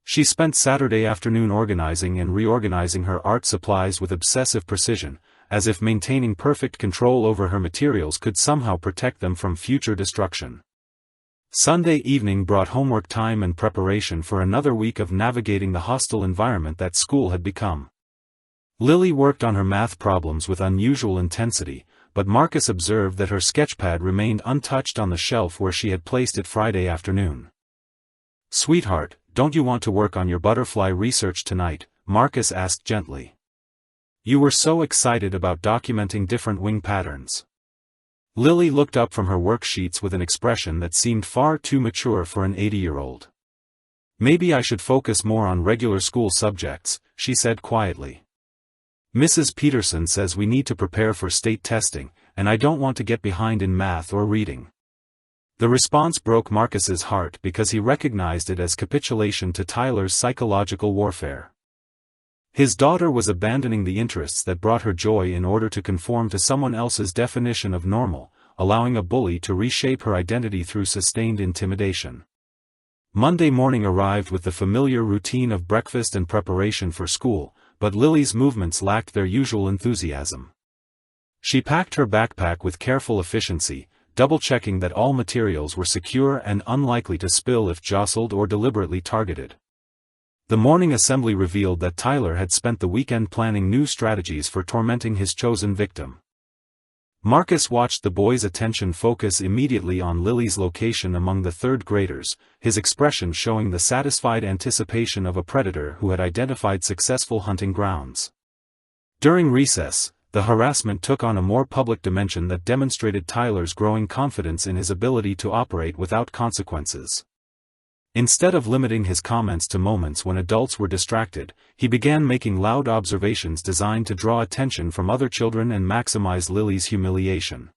She spent Saturday afternoon organizing and reorganizing her art supplies with obsessive precision, as if maintaining perfect control over her materials could somehow protect them from future destruction. Sunday evening brought homework time and preparation for another week of navigating the hostile environment that school had become. Lily worked on her math problems with unusual intensity, but Marcus observed that her sketchpad remained untouched on the shelf where she had placed it Friday afternoon. "Sweetheart, don't you want to work on your butterfly research tonight?" Marcus asked gently. "You were so excited about documenting different wing patterns." Lily looked up from her worksheets with an expression that seemed far too mature for an 80-year-old. "Maybe I should focus more on regular school subjects," she said quietly. "Mrs. Peterson says we need to prepare for state testing, and I don't want to get behind in math or reading." The response broke Marcus's heart because he recognized it as capitulation to Tyler's psychological warfare. His daughter was abandoning the interests that brought her joy in order to conform to someone else's definition of normal, allowing a bully to reshape her identity through sustained intimidation. Monday morning arrived with the familiar routine of breakfast and preparation for school, but Lily's movements lacked their usual enthusiasm. She packed her backpack with careful efficiency, double-checking that all materials were secure and unlikely to spill if jostled or deliberately targeted. The morning assembly revealed that Tyler had spent the weekend planning new strategies for tormenting his chosen victim. Marcus watched the boy's attention focus immediately on Lily's location among the third graders, his expression showing the satisfied anticipation of a predator who had identified successful hunting grounds. During recess, the harassment took on a more public dimension that demonstrated Tyler's growing confidence in his ability to operate without consequences. Instead of limiting his comments to moments when adults were distracted, he began making loud observations designed to draw attention from other children and maximize Lily's humiliation.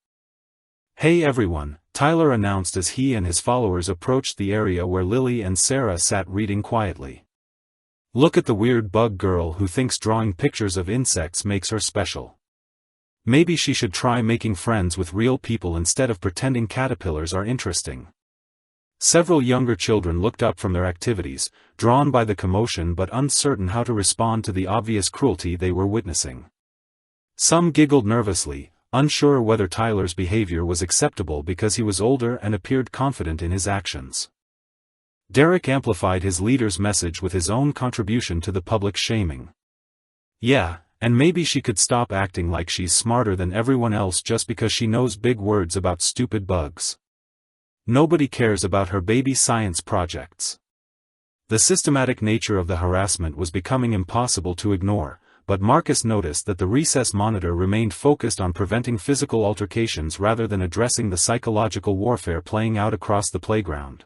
"Hey everyone," Tyler announced as he and his followers approached the area where Lily and Sarah sat reading quietly. "Look at the weird bug girl who thinks drawing pictures of insects makes her special. Maybe she should try making friends with real people instead of pretending caterpillars are interesting." Several younger children looked up from their activities, drawn by the commotion but uncertain how to respond to the obvious cruelty they were witnessing. Some giggled nervously, unsure whether Tyler's behavior was acceptable because he was older and appeared confident in his actions. Derek amplified his leader's message with his own contribution to the public shaming. "Yeah, and maybe she could stop acting like she's smarter than everyone else just because she knows big words about stupid bugs. Nobody cares about her baby science projects." The systematic nature of the harassment was becoming impossible to ignore, but Marcus noticed that the recess monitor remained focused on preventing physical altercations rather than addressing the psychological warfare playing out across the playground.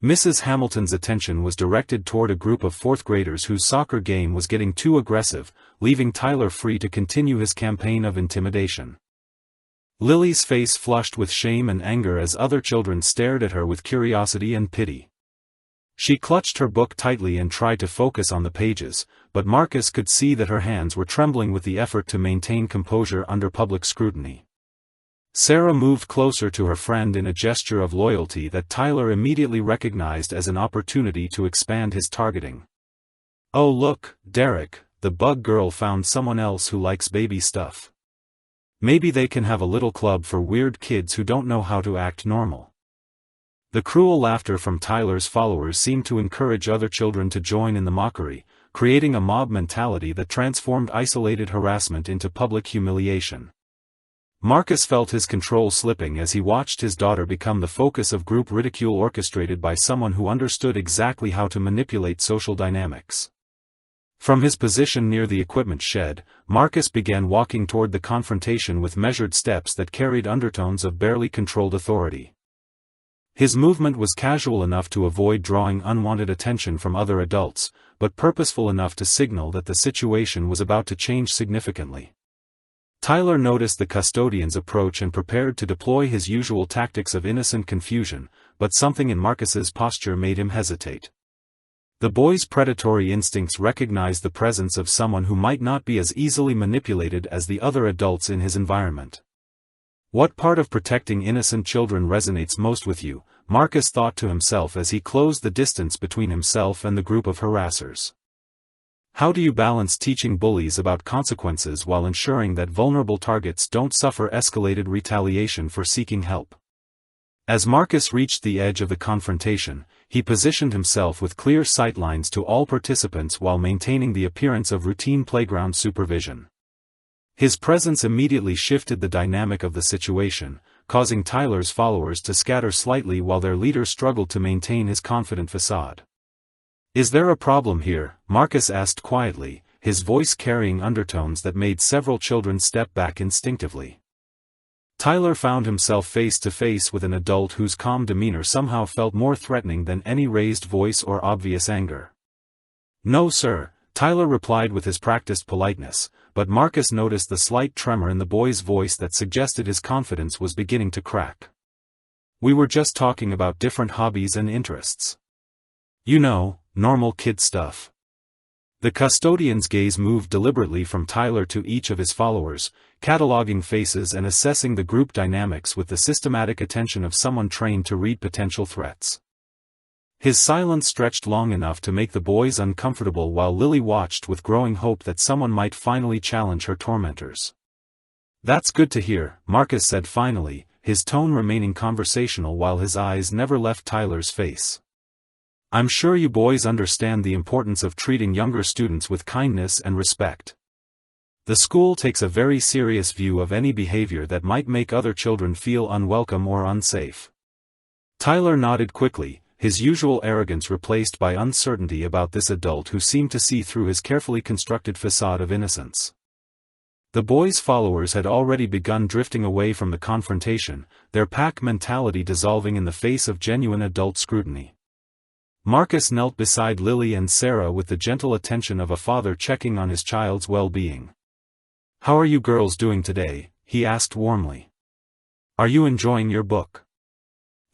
Mrs. Hamilton's attention was directed toward a group of fourth graders whose soccer game was getting too aggressive, leaving Tyler free to continue his campaign of intimidation. Lily's face flushed with shame and anger as other children stared at her with curiosity and pity. She clutched her book tightly and tried to focus on the pages, but Marcus could see that her hands were trembling with the effort to maintain composure under public scrutiny. Sarah moved closer to her friend in a gesture of loyalty that Tyler immediately recognized as an opportunity to expand his targeting. "Oh look, Derek, the bug girl found someone else who likes baby stuff. Maybe they can have a little club for weird kids who don't know how to act normal." The cruel laughter from Tyler's followers seemed to encourage other children to join in the mockery, creating a mob mentality that transformed isolated harassment into public humiliation. Marcus felt his control slipping as he watched his daughter become the focus of group ridicule orchestrated by someone who understood exactly how to manipulate social dynamics. From his position near the equipment shed, Marcus began walking toward the confrontation with measured steps that carried undertones of barely controlled authority. His movement was casual enough to avoid drawing unwanted attention from other adults, but purposeful enough to signal that the situation was about to change significantly. Tyler noticed the custodian's approach and prepared to deploy his usual tactics of innocent confusion, but something in Marcus's posture made him hesitate. The boy's predatory instincts recognized the presence of someone who might not be as easily manipulated as the other adults in his environment. What part of protecting innocent children resonates most with you? Marcus thought to himself as he closed the distance between himself and the group of harassers. How do you balance teaching bullies about consequences while ensuring that vulnerable targets don't suffer escalated retaliation for seeking help? As Marcus reached the edge of the confrontation, he positioned himself with clear sightlines to all participants while maintaining the appearance of routine playground supervision. His presence immediately shifted the dynamic of the situation, causing Tyler's followers to scatter slightly while their leader struggled to maintain his confident facade. "Is there a problem here?" Marcus asked quietly, his voice carrying undertones that made several children step back instinctively. Tyler found himself face to face with an adult whose calm demeanor somehow felt more threatening than any raised voice or obvious anger. "No, sir," Tyler replied with his practiced politeness, but Marcus noticed the slight tremor in the boy's voice that suggested his confidence was beginning to crack. "We were just talking about different hobbies and interests. You know, normal kid stuff." The custodian's gaze moved deliberately from Tyler to each of his followers, cataloging faces and assessing the group dynamics with the systematic attention of someone trained to read potential threats. His silence stretched long enough to make the boys uncomfortable while Lily watched with growing hope that someone might finally challenge her tormentors. "That's good to hear," Marcus said finally, his tone remaining conversational while his eyes never left Tyler's face. "I'm sure you boys understand the importance of treating younger students with kindness and respect. The school takes a very serious view of any behavior that might make other children feel unwelcome or unsafe." Tyler nodded quickly, his usual arrogance replaced by uncertainty about this adult who seemed to see through his carefully constructed facade of innocence. The boys' followers had already begun drifting away from the confrontation, their pack mentality dissolving in the face of genuine adult scrutiny. Marcus knelt beside Lily and Sarah with the gentle attention of a father checking on his child's well-being. "How are you girls doing today?" he asked warmly. "Are you enjoying your book?"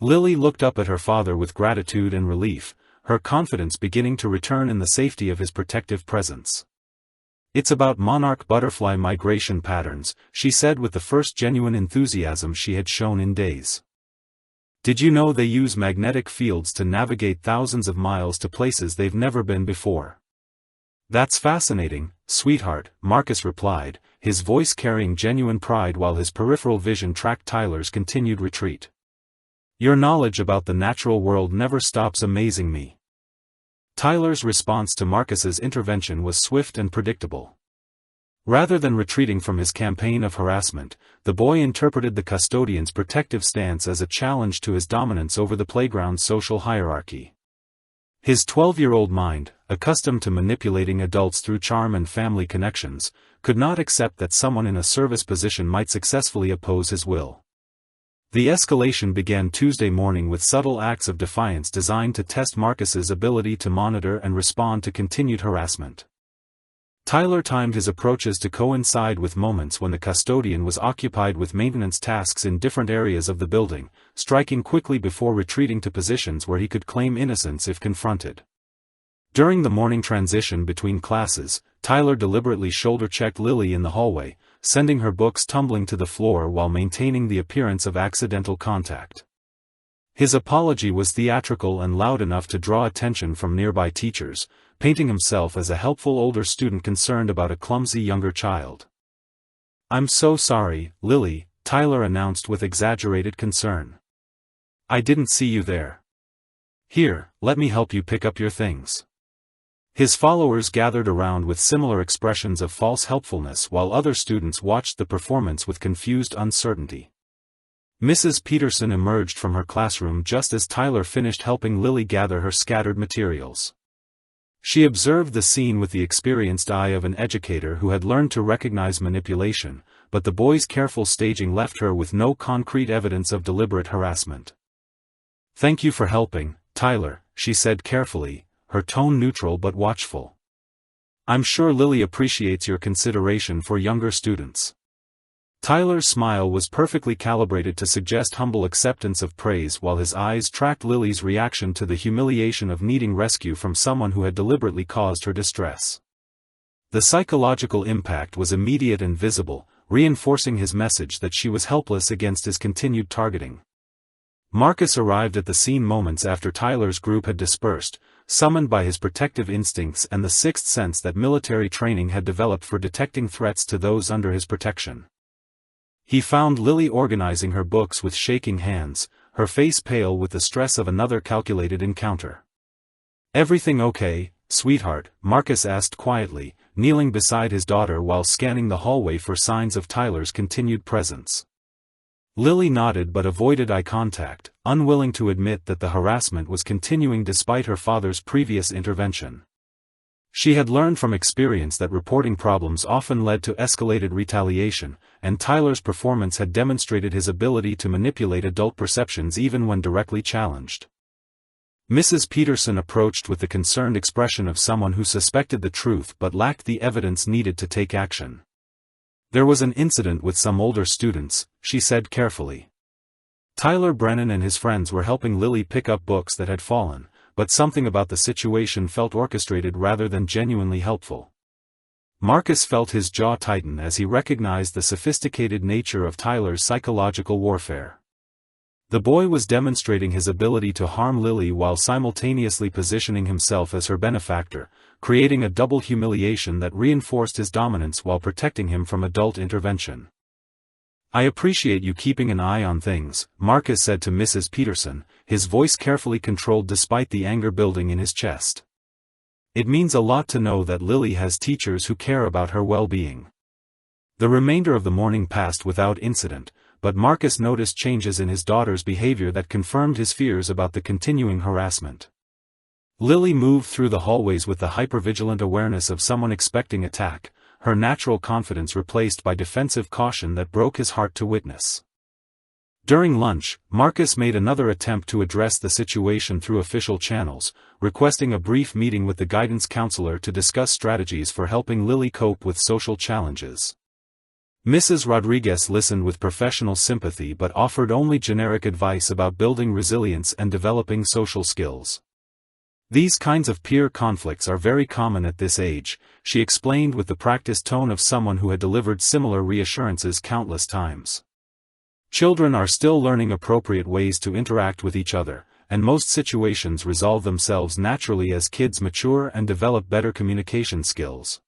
Lily looked up at her father with gratitude and relief, her confidence beginning to return in the safety of his protective presence. "It's about monarch butterfly migration patterns," she said with the first genuine enthusiasm she had shown in days. "Did you know they use magnetic fields to navigate thousands of miles to places they've never been before?" "That's fascinating, sweetheart," Marcus replied, his voice carrying genuine pride while his peripheral vision tracked Tyler's continued retreat. "Your knowledge about the natural world never stops amazing me." Tyler's response to Marcus's intervention was swift and predictable. Rather than retreating from his campaign of harassment, the boy interpreted the custodian's protective stance as a challenge to his dominance over the playground's social hierarchy. His 12-year-old mind, accustomed to manipulating adults through charm and family connections, could not accept that someone in a service position might successfully oppose his will. The escalation began Tuesday morning with subtle acts of defiance designed to test Marcus's ability to monitor and respond to continued harassment. Tyler timed his approaches to coincide with moments when the custodian was occupied with maintenance tasks in different areas of the building, striking quickly before retreating to positions where he could claim innocence if confronted. During the morning transition between classes, Tyler deliberately shoulder-checked Lily in the hallway, sending her books tumbling to the floor while maintaining the appearance of accidental contact. His apology was theatrical and loud enough to draw attention from nearby teachers, painting himself as a helpful older student concerned about a clumsy younger child. "I'm so sorry, Lily," Tyler announced with exaggerated concern. "I didn't see you there. Here, let me help you pick up your things." His followers gathered around with similar expressions of false helpfulness while other students watched the performance with confused uncertainty. Mrs. Peterson emerged from her classroom just as Tyler finished helping Lily gather her scattered materials. She observed the scene with the experienced eye of an educator who had learned to recognize manipulation, but the boy's careful staging left her with no concrete evidence of deliberate harassment. "Thank you for helping, Tyler," she said carefully, her tone neutral but watchful. "I'm sure Lily appreciates your consideration for younger students." Tyler's smile was perfectly calibrated to suggest humble acceptance of praise while his eyes tracked Lily's reaction to the humiliation of needing rescue from someone who had deliberately caused her distress. The psychological impact was immediate and visible, reinforcing his message that she was helpless against his continued targeting. Marcus arrived at the scene moments after Tyler's group had dispersed, summoned by his protective instincts and the sixth sense that military training had developed for detecting threats to those under his protection. He found Lily organizing her books with shaking hands, her face pale with the stress of another calculated encounter. "Everything okay, sweetheart?" Marcus asked quietly, kneeling beside his daughter while scanning the hallway for signs of Tyler's continued presence. Lily nodded but avoided eye contact, unwilling to admit that the harassment was continuing despite her father's previous intervention. She had learned from experience that reporting problems often led to escalated retaliation, and Tyler's performance had demonstrated his ability to manipulate adult perceptions even when directly challenged. Mrs. Peterson approached with the concerned expression of someone who suspected the truth but lacked the evidence needed to take action. "There was an incident with some older students," she said carefully. Tyler Brennan and his friends were helping Lily pick up books that had fallen, but something about the situation felt orchestrated rather than genuinely helpful. Marcus felt his jaw tighten as he recognized the sophisticated nature of Tyler's psychological warfare. The boy was demonstrating his ability to harm Lily while simultaneously positioning himself as her benefactor, creating a double humiliation that reinforced his dominance while protecting him from adult intervention. "I appreciate you keeping an eye on things," Marcus said to Mrs. Peterson, his voice carefully controlled despite the anger building in his chest. "It means a lot to know that Lily has teachers who care about her well-being." The remainder of the morning passed without incident, but Marcus noticed changes in his daughter's behavior that confirmed his fears about the continuing harassment. Lily moved through the hallways with the hypervigilant awareness of someone expecting attack, her natural confidence replaced by defensive caution that broke his heart to witness. During lunch, Marcus made another attempt to address the situation through official channels, requesting a brief meeting with the guidance counselor to discuss strategies for helping Lily cope with social challenges. Mrs. Rodriguez listened with professional sympathy but offered only generic advice about building resilience and developing social skills. "These kinds of peer conflicts are very common at this age," she explained with the practiced tone of someone who had delivered similar reassurances countless times. "Children are still learning appropriate ways to interact with each other, and most situations resolve themselves naturally as kids mature and develop better communication skills."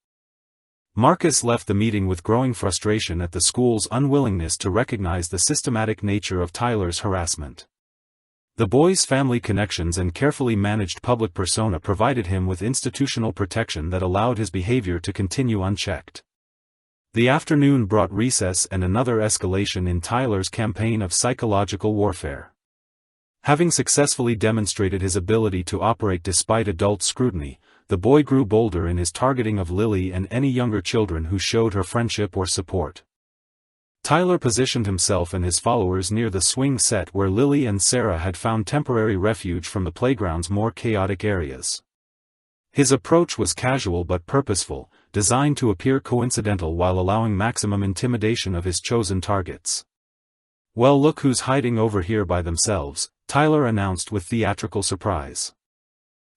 Marcus left the meeting with growing frustration at the school's unwillingness to recognize the systematic nature of Tyler's harassment. The boy's family connections and carefully managed public persona provided him with institutional protection that allowed his behavior to continue unchecked. The afternoon brought recess and another escalation in Tyler's campaign of psychological warfare. Having successfully demonstrated his ability to operate despite adult scrutiny, the boy grew bolder in his targeting of Lily and any younger children who showed her friendship or support. Tyler positioned himself and his followers near the swing set where Lily and Sarah had found temporary refuge from the playground's more chaotic areas. His approach was casual but purposeful, designed to appear coincidental while allowing maximum intimidation of his chosen targets. "Well, look who's hiding over here by themselves," Tyler announced with theatrical surprise.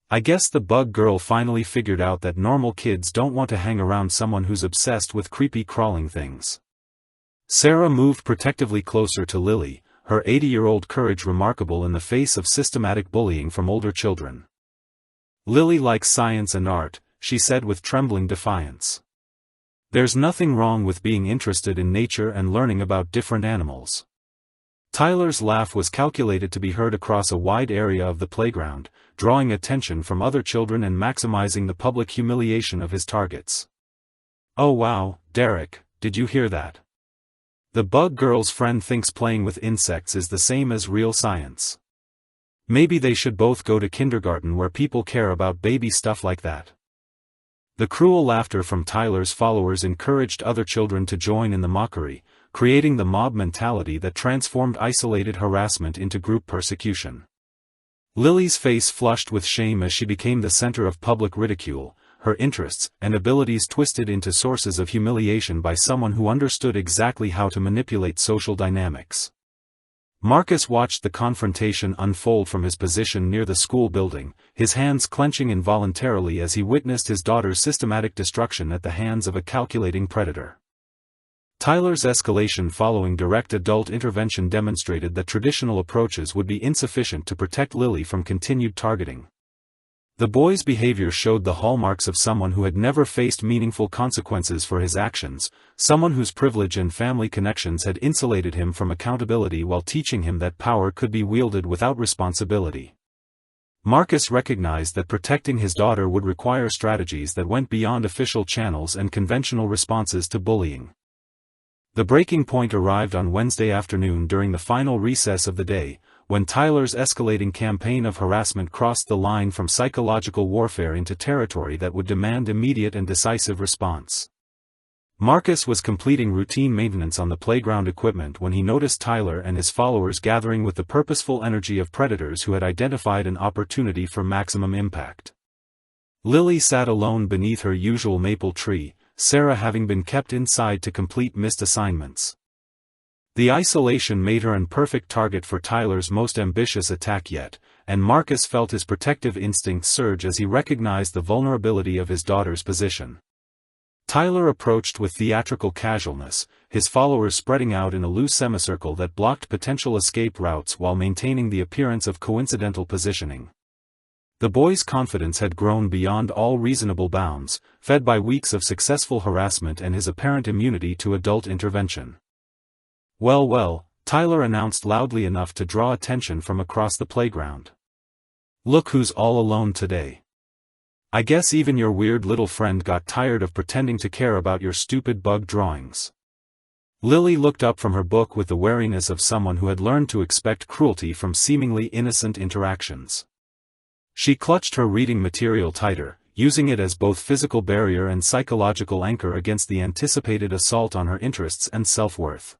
"I guess the bug girl finally figured out that normal kids don't want to hang around someone who's obsessed with creepy crawling things." Sarah moved protectively closer to Lily, her 80-year-old courage remarkable in the face of systematic bullying from older children. "Lily likes science and art," she said with trembling defiance. "There's nothing wrong with being interested in nature and learning about different animals." Tyler's laugh was calculated to be heard across a wide area of the playground, drawing attention from other children and maximizing the public humiliation of his targets. "Oh wow, Derek, did you hear that? The bug girl's friend thinks playing with insects is the same as real science. Maybe they should both go to kindergarten where people care about baby stuff like that." The cruel laughter from Tyler's followers encouraged other children to join in the mockery, creating the mob mentality that transformed isolated harassment into group persecution. Lily's face flushed with shame as she became the center of public ridicule, her interests, and abilities twisted into sources of humiliation by someone who understood exactly how to manipulate social dynamics. Marcus watched the confrontation unfold from his position near the school building, his hands clenching involuntarily as he witnessed his daughter's systematic destruction at the hands of a calculating predator. Tyler's escalation following direct adult intervention demonstrated that traditional approaches would be insufficient to protect Lily from continued targeting. The boy's behavior showed the hallmarks of someone who had never faced meaningful consequences for his actions, someone whose privilege and family connections had insulated him from accountability while teaching him that power could be wielded without responsibility. Marcus recognized that protecting his daughter would require strategies that went beyond official channels and conventional responses to bullying. The breaking point arrived on Wednesday afternoon during the final recess of the day, when Tyler's escalating campaign of harassment crossed the line from psychological warfare into territory that would demand immediate and decisive response. Marcus was completing routine maintenance on the playground equipment when he noticed Tyler and his followers gathering with the purposeful energy of predators who had identified an opportunity for maximum impact. Lily sat alone beneath her usual maple tree, Sarah having been kept inside to complete missed assignments. The isolation made her an perfect target for Tyler's most ambitious attack yet, and Marcus felt his protective instincts surge as he recognized the vulnerability of his daughter's position. Tyler approached with theatrical casualness, his followers spreading out in a loose semicircle that blocked potential escape routes while maintaining the appearance of coincidental positioning. The boy's confidence had grown beyond all reasonable bounds, fed by weeks of successful harassment and his apparent immunity to adult intervention. Well, Tyler announced loudly enough to draw attention from across the playground. Look who's all alone today. I guess even your weird little friend got tired of pretending to care about your stupid bug drawings. Lily looked up from her book with the wariness of someone who had learned to expect cruelty from seemingly innocent interactions. She clutched her reading material tighter, using it as both physical barrier and psychological anchor against the anticipated assault on her interests and self-worth.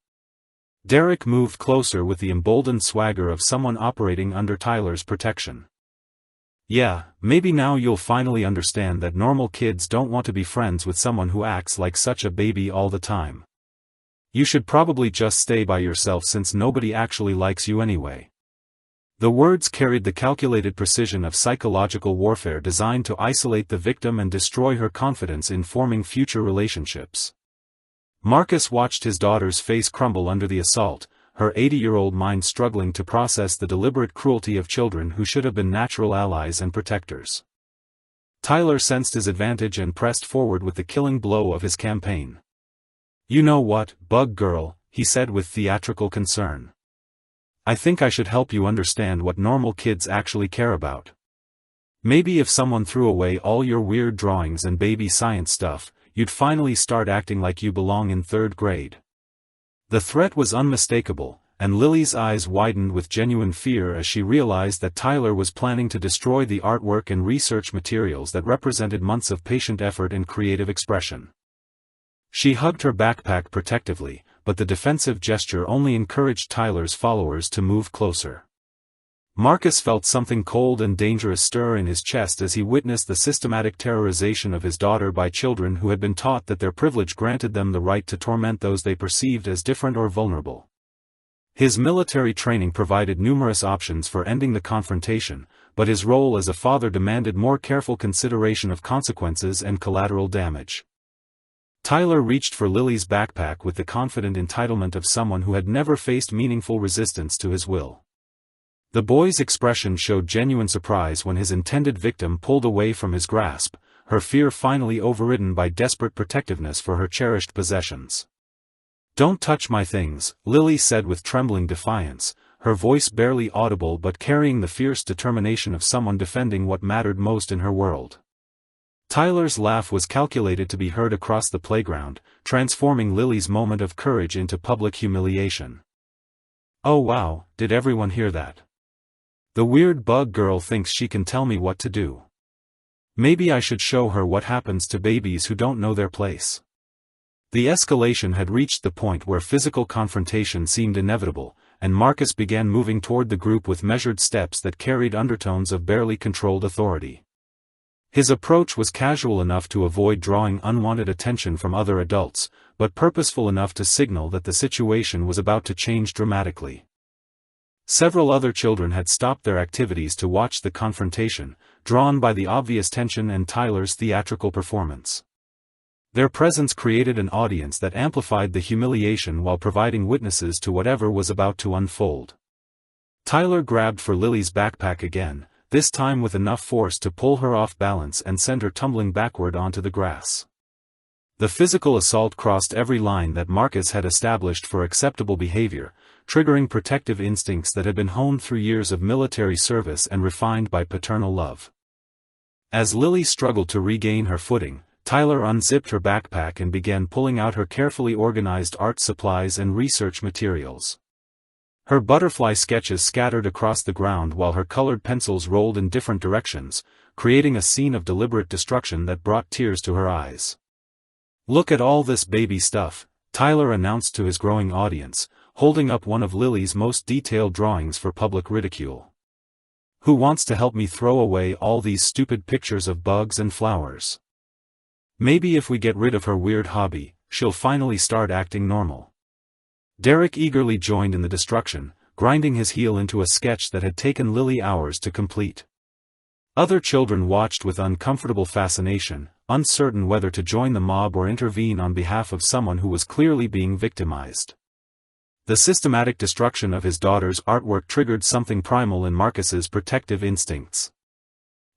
Derek moved closer with the emboldened swagger of someone operating under Tyler's protection. Yeah, maybe now you'll finally understand that normal kids don't want to be friends with someone who acts like such a baby all the time. You should probably just stay by yourself since nobody actually likes you anyway. The words carried the calculated precision of psychological warfare designed to isolate the victim and destroy her confidence in forming future relationships. Marcus watched his daughter's face crumble under the assault, her 80-year-old mind struggling to process the deliberate cruelty of children who should have been natural allies and protectors. Tyler sensed his advantage and pressed forward with the killing blow of his campaign. You know what, bug girl, he said with theatrical concern. I think I should help you understand what normal kids actually care about. Maybe if someone threw away all your weird drawings and baby science stuff, you'd finally start acting like you belong in 3rd grade. The threat was unmistakable, and Lily's eyes widened with genuine fear as she realized that Tyler was planning to destroy the artwork and research materials that represented months of patient effort and creative expression. She hugged her backpack protectively, but the defensive gesture only encouraged Tyler's followers to move closer. Marcus felt something cold and dangerous stir in his chest as he witnessed the systematic terrorization of his daughter by children who had been taught that their privilege granted them the right to torment those they perceived as different or vulnerable. His military training provided numerous options for ending the confrontation, but his role as a father demanded more careful consideration of consequences and collateral damage. Tyler reached for Lily's backpack with the confident entitlement of someone who had never faced meaningful resistance to his will. The boy's expression showed genuine surprise when his intended victim pulled away from his grasp, her fear finally overridden by desperate protectiveness for her cherished possessions. Don't touch my things, Lily said with trembling defiance, her voice barely audible but carrying the fierce determination of someone defending what mattered most in her world. Tyler's laugh was calculated to be heard across the playground, transforming Lily's moment of courage into public humiliation. Oh wow, did everyone hear that? The weird bug girl thinks she can tell me what to do. Maybe I should show her what happens to babies who don't know their place. The escalation had reached the point where physical confrontation seemed inevitable, and Marcus began moving toward the group with measured steps that carried undertones of barely controlled authority. His approach was casual enough to avoid drawing unwanted attention from other adults, but purposeful enough to signal that the situation was about to change dramatically. Several other children had stopped their activities to watch the confrontation, drawn by the obvious tension and Tyler's theatrical performance. Their presence created an audience that amplified the humiliation while providing witnesses to whatever was about to unfold. Tyler grabbed for Lily's backpack again, this time with enough force to pull her off balance and send her tumbling backward onto the grass. The physical assault crossed every line that Marcus had established for acceptable behavior, triggering protective instincts that had been honed through years of military service and refined by paternal love. As Lily struggled to regain her footing, Tyler unzipped her backpack and began pulling out her carefully organized art supplies and research materials. Her butterfly sketches scattered across the ground while her colored pencils rolled in different directions, creating a scene of deliberate destruction that brought tears to her eyes. "Look at all this baby stuff," Tyler announced to his growing audience, holding up one of Lily's most detailed drawings for public ridicule. "Who wants to help me throw away all these stupid pictures of bugs and flowers? Maybe if we get rid of her weird hobby, she'll finally start acting normal." Derek eagerly joined in the destruction, grinding his heel into a sketch that had taken Lily hours to complete. Other children watched with uncomfortable fascination, uncertain whether to join the mob or intervene on behalf of someone who was clearly being victimized. The systematic destruction of his daughter's artwork triggered something primal in Marcus's protective instincts.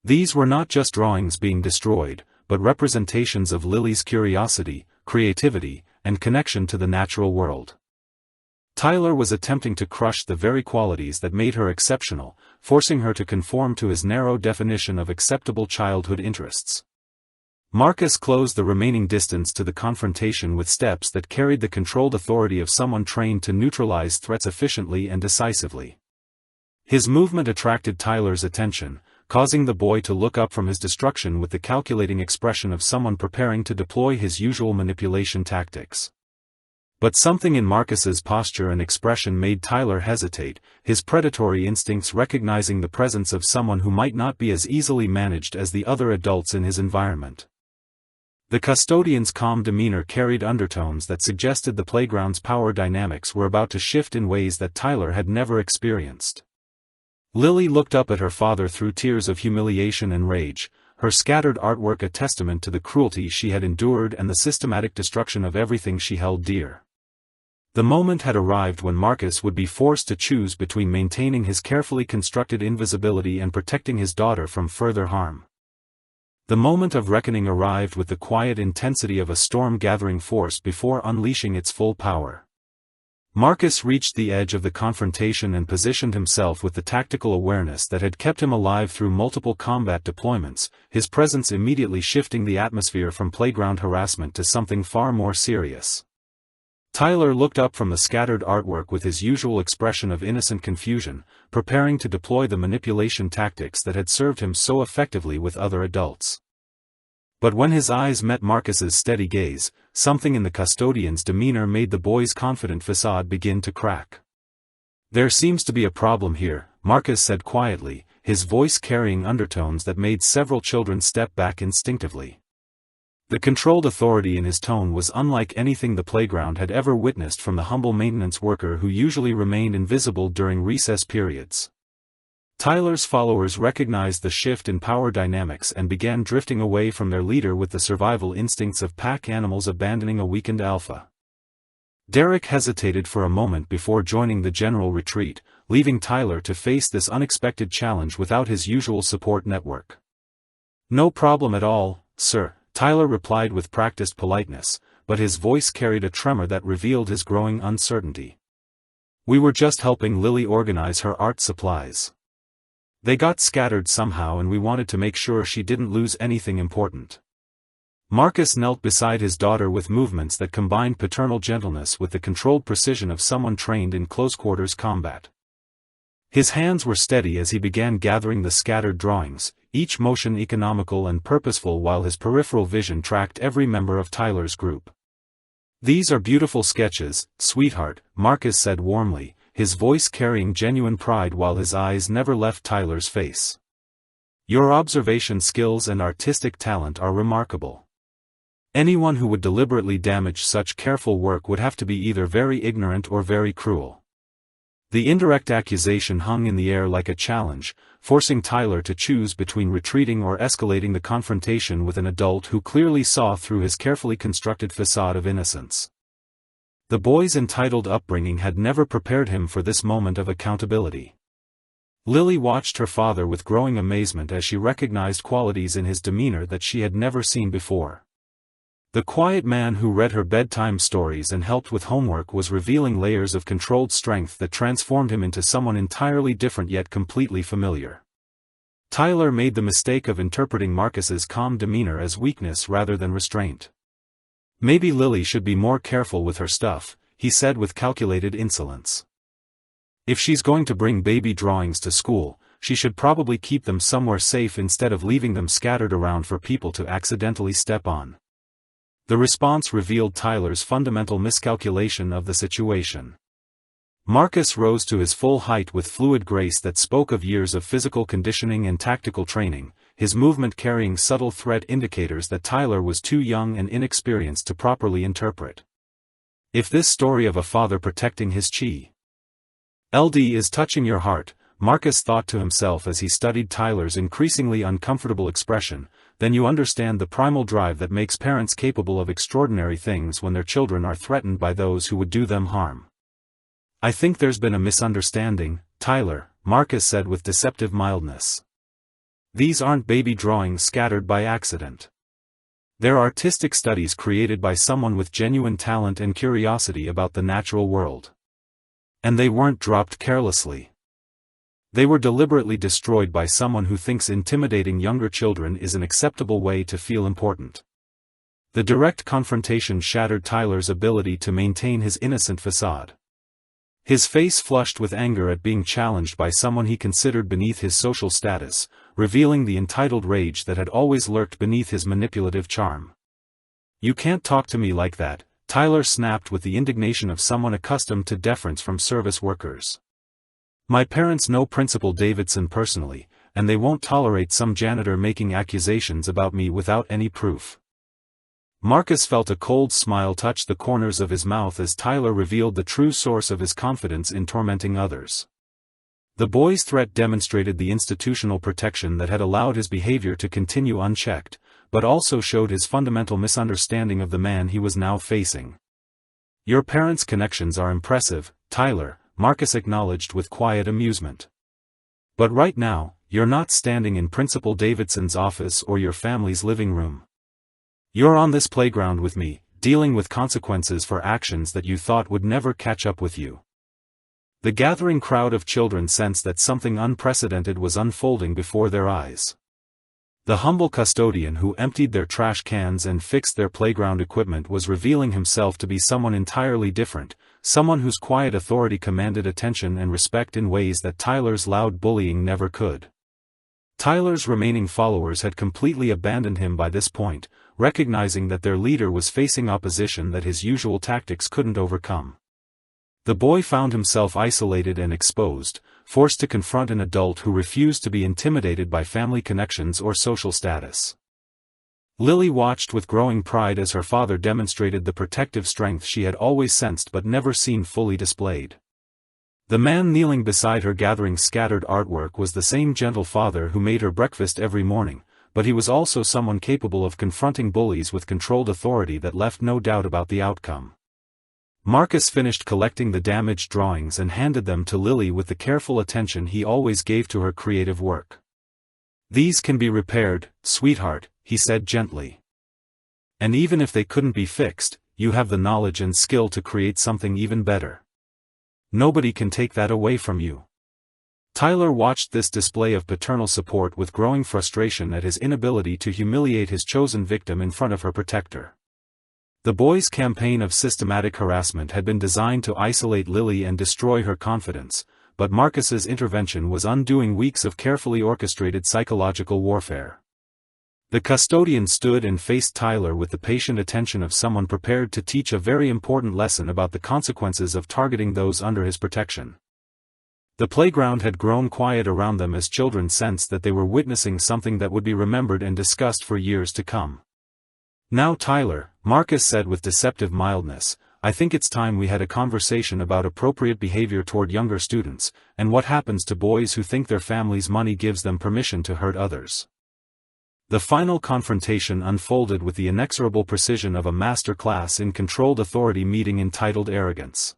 These were not just drawings being destroyed, but representations of Lily's curiosity, creativity, and connection to the natural world. Tyler was attempting to crush the very qualities that made her exceptional, forcing her to conform to his narrow definition of acceptable childhood interests. Marcus closed the remaining distance to the confrontation with steps that carried the controlled authority of someone trained to neutralize threats efficiently and decisively. His movement attracted Tyler's attention, causing the boy to look up from his destruction with the calculating expression of someone preparing to deploy his usual manipulation tactics. But something in Marcus's posture and expression made Tyler hesitate, his predatory instincts recognizing the presence of someone who might not be as easily managed as the other adults in his environment. The custodian's calm demeanor carried undertones that suggested the playground's power dynamics were about to shift in ways that Tyler had never experienced. Lily looked up at her father through tears of humiliation and rage, her scattered artwork a testament to the cruelty she had endured and the systematic destruction of everything she held dear. The moment had arrived when Marcus would be forced to choose between maintaining his carefully constructed invisibility and protecting his daughter from further harm. The moment of reckoning arrived with the quiet intensity of a storm gathering force before unleashing its full power. Marcus reached the edge of the confrontation and positioned himself with the tactical awareness that had kept him alive through multiple combat deployments, his presence immediately shifting the atmosphere from playground harassment to something far more serious. Tyler looked up from the scattered artwork with his usual expression of innocent confusion, preparing to deploy the manipulation tactics that had served him so effectively with other adults. But when his eyes met Marcus's steady gaze, something in the custodian's demeanor made the boy's confident facade begin to crack. "There seems to be a problem here," Marcus said quietly, his voice carrying undertones that made several children step back instinctively. The controlled authority in his tone was unlike anything the playground had ever witnessed from the humble maintenance worker who usually remained invisible during recess periods. Tyler's followers recognized the shift in power dynamics and began drifting away from their leader with the survival instincts of pack animals abandoning a weakened alpha. Derek hesitated for a moment before joining the general retreat, leaving Tyler to face this unexpected challenge without his usual support network. "No problem at all, sir," Tyler replied with practiced politeness, but his voice carried a tremor that revealed his growing uncertainty. "We were just helping Lily organize her art supplies. They got scattered somehow and we wanted to make sure she didn't lose anything important." Marcus knelt beside his daughter with movements that combined paternal gentleness with the controlled precision of someone trained in close-quarters combat. His hands were steady as he began gathering the scattered drawings, each motion economical and purposeful while his peripheral vision tracked every member of Tyler's group. "These are beautiful sketches, sweetheart," Marcus said warmly, his voice carrying genuine pride while his eyes never left Tyler's face. Your observation skills and artistic talent are remarkable. Anyone who would deliberately damage such careful work would have to be either very ignorant or very cruel. The indirect accusation hung in the air like a challenge, forcing Tyler to choose between retreating or escalating the confrontation with an adult who clearly saw through his carefully constructed facade of innocence. The boy's entitled upbringing had never prepared him for this moment of accountability. Lily watched her father with growing amazement as she recognized qualities in his demeanor that she had never seen before. The quiet man who read her bedtime stories and helped with homework was revealing layers of controlled strength that transformed him into someone entirely different yet completely familiar. Tyler made the mistake of interpreting Marcus's calm demeanor as weakness rather than restraint. Maybe Lily should be more careful with her stuff, he said with calculated insolence. If she's going to bring baby drawings to school, she should probably keep them somewhere safe instead of leaving them scattered around for people to accidentally step on. The response revealed Tyler's fundamental miscalculation of the situation. Marcus rose to his full height with fluid grace that spoke of years of physical conditioning and tactical training, his movement carrying subtle threat indicators that Tyler was too young and inexperienced to properly interpret. If this story of a father protecting his child is touching your heart, Marcus thought to himself as he studied Tyler's increasingly uncomfortable expression, then you understand the primal drive that makes parents capable of extraordinary things when their children are threatened by those who would do them harm. I think there's been a misunderstanding, Tyler, Marcus said with deceptive mildness. These aren't baby drawings scattered by accident. They're artistic studies created by someone with genuine talent and curiosity about the natural world. And they weren't dropped carelessly. They were deliberately destroyed by someone who thinks intimidating younger children is an acceptable way to feel important. The direct confrontation shattered Tyler's ability to maintain his innocent facade. His face flushed with anger at being challenged by someone he considered beneath his social status, revealing the entitled rage that had always lurked beneath his manipulative charm. You can't talk to me like that, Tyler snapped with the indignation of someone accustomed to deference from service workers. My parents know Principal Davidson personally, and they won't tolerate some janitor making accusations about me without any proof. Marcus felt a cold smile touch the corners of his mouth as Tyler revealed the true source of his confidence in tormenting others. The boy's threat demonstrated the institutional protection that had allowed his behavior to continue unchecked, but also showed his fundamental misunderstanding of the man he was now facing. Your parents' connections are impressive, Tyler, Marcus acknowledged with quiet amusement. But right now, you're not standing in Principal Davidson's office or your family's living room. You're on this playground with me, dealing with consequences for actions that you thought would never catch up with you. The gathering crowd of children sensed that something unprecedented was unfolding before their eyes. The humble custodian who emptied their trash cans and fixed their playground equipment was revealing himself to be someone entirely different, someone whose quiet authority commanded attention and respect in ways that Tyler's loud bullying never could. Tyler's remaining followers had completely abandoned him by this point, recognizing that their leader was facing opposition that his usual tactics couldn't overcome. The boy found himself isolated and exposed, forced to confront an adult who refused to be intimidated by family connections or social status. Lily watched with growing pride as her father demonstrated the protective strength she had always sensed but never seen fully displayed. The man kneeling beside her gathering scattered artwork was the same gentle father who made her breakfast every morning, but he was also someone capable of confronting bullies with controlled authority that left no doubt about the outcome. Marcus finished collecting the damaged drawings and handed them to Lily with the careful attention he always gave to her creative work. These can be repaired, sweetheart, he said gently. And even if they couldn't be fixed, you have the knowledge and skill to create something even better. Nobody can take that away from you. Tyler watched this display of paternal support with growing frustration at his inability to humiliate his chosen victim in front of her protector. The boy's campaign of systematic harassment had been designed to isolate Lily and destroy her confidence, but Marcus's intervention was undoing weeks of carefully orchestrated psychological warfare. The custodian stood and faced Tyler with the patient attention of someone prepared to teach a very important lesson about the consequences of targeting those under his protection. The playground had grown quiet around them as children sensed that they were witnessing something that would be remembered and discussed for years to come. "Now Tyler," Marcus said with deceptive mildness, "I think it's time we had a conversation about appropriate behavior toward younger students, and what happens to boys who think their family's money gives them permission to hurt others." The final confrontation unfolded with the inexorable precision of a master class in controlled authority meeting entitled arrogance.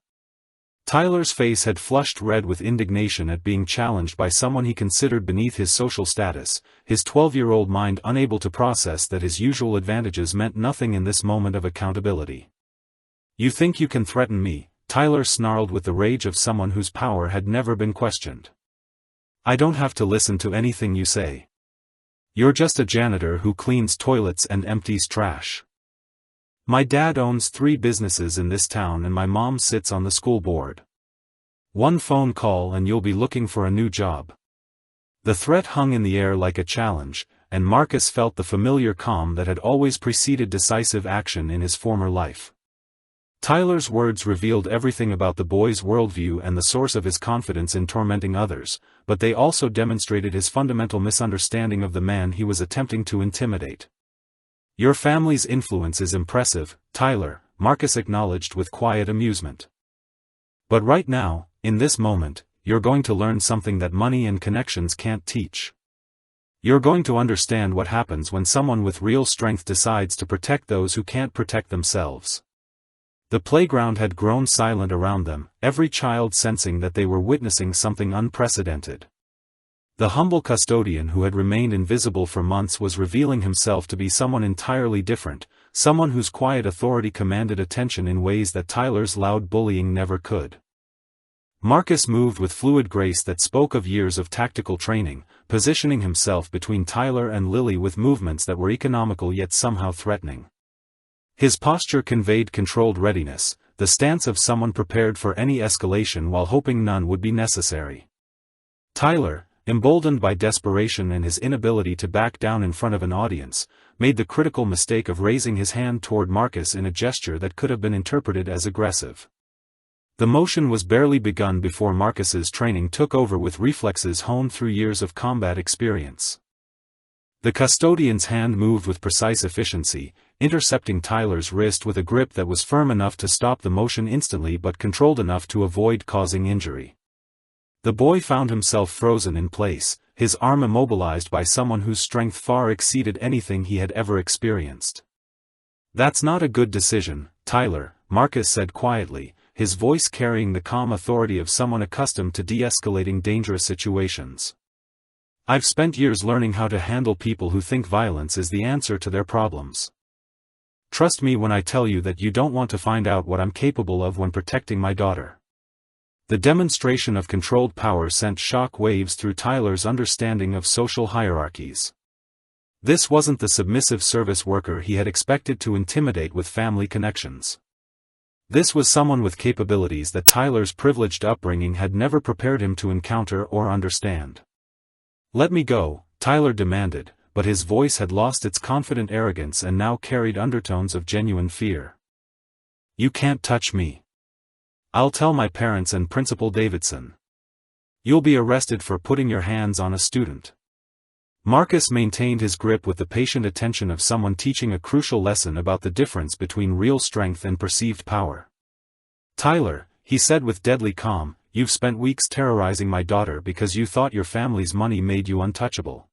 Tyler's face had flushed red with indignation at being challenged by someone he considered beneath his social status, his 12-year-old mind unable to process that his usual advantages meant nothing in this moment of accountability. "You think you can threaten me?" Tyler snarled with the rage of someone whose power had never been questioned. "I don't have to listen to anything you say. You're just a janitor who cleans toilets and empties trash. My dad owns 3 businesses in this town and my mom sits on the school board. One phone call and you'll be looking for a new job." The threat hung in the air like a challenge, and Marcus felt the familiar calm that had always preceded decisive action in his former life. Tyler's words revealed everything about the boy's worldview and the source of his confidence in tormenting others, but they also demonstrated his fundamental misunderstanding of the man he was attempting to intimidate. "Your family's influence is impressive, Tyler," Marcus acknowledged with quiet amusement. "But right now, in this moment, you're going to learn something that money and connections can't teach. You're going to understand what happens when someone with real strength decides to protect those who can't protect themselves." The playground had grown silent around them, every child sensing that they were witnessing something unprecedented. The humble custodian who had remained invisible for months was revealing himself to be someone entirely different, someone whose quiet authority commanded attention in ways that Tyler's loud bullying never could. Marcus moved with fluid grace that spoke of years of tactical training, positioning himself between Tyler and Lily with movements that were economical yet somehow threatening. His posture conveyed controlled readiness, the stance of someone prepared for any escalation while hoping none would be necessary. Tyler, emboldened by desperation and his inability to back down in front of an audience, made the critical mistake of raising his hand toward Marcus in a gesture that could have been interpreted as aggressive. The motion was barely begun before Marcus's training took over with reflexes honed through years of combat experience. The custodian's hand moved with precise efficiency, intercepting Tyler's wrist with a grip that was firm enough to stop the motion instantly but controlled enough to avoid causing injury. The boy found himself frozen in place, his arm immobilized by someone whose strength far exceeded anything he had ever experienced. "That's not a good decision, Tyler," Marcus said quietly, his voice carrying the calm authority of someone accustomed to de-escalating dangerous situations. "I've spent years learning how to handle people who think violence is the answer to their problems. Trust me when I tell you that you don't want to find out what I'm capable of when protecting my daughter." The demonstration of controlled power sent shock waves through Tyler's understanding of social hierarchies. This wasn't the submissive service worker he had expected to intimidate with family connections. This was someone with capabilities that Tyler's privileged upbringing had never prepared him to encounter or understand. "Let me go," Tyler demanded, but his voice had lost its confident arrogance and now carried undertones of genuine fear. "You can't touch me. I'll tell my parents and Principal Davidson. You'll be arrested for putting your hands on a student." Marcus maintained his grip with the patient attention of someone teaching a crucial lesson about the difference between real strength and perceived power. "Tyler," he said with deadly calm, "you've spent weeks terrorizing my daughter because you thought your family's money made you untouchable.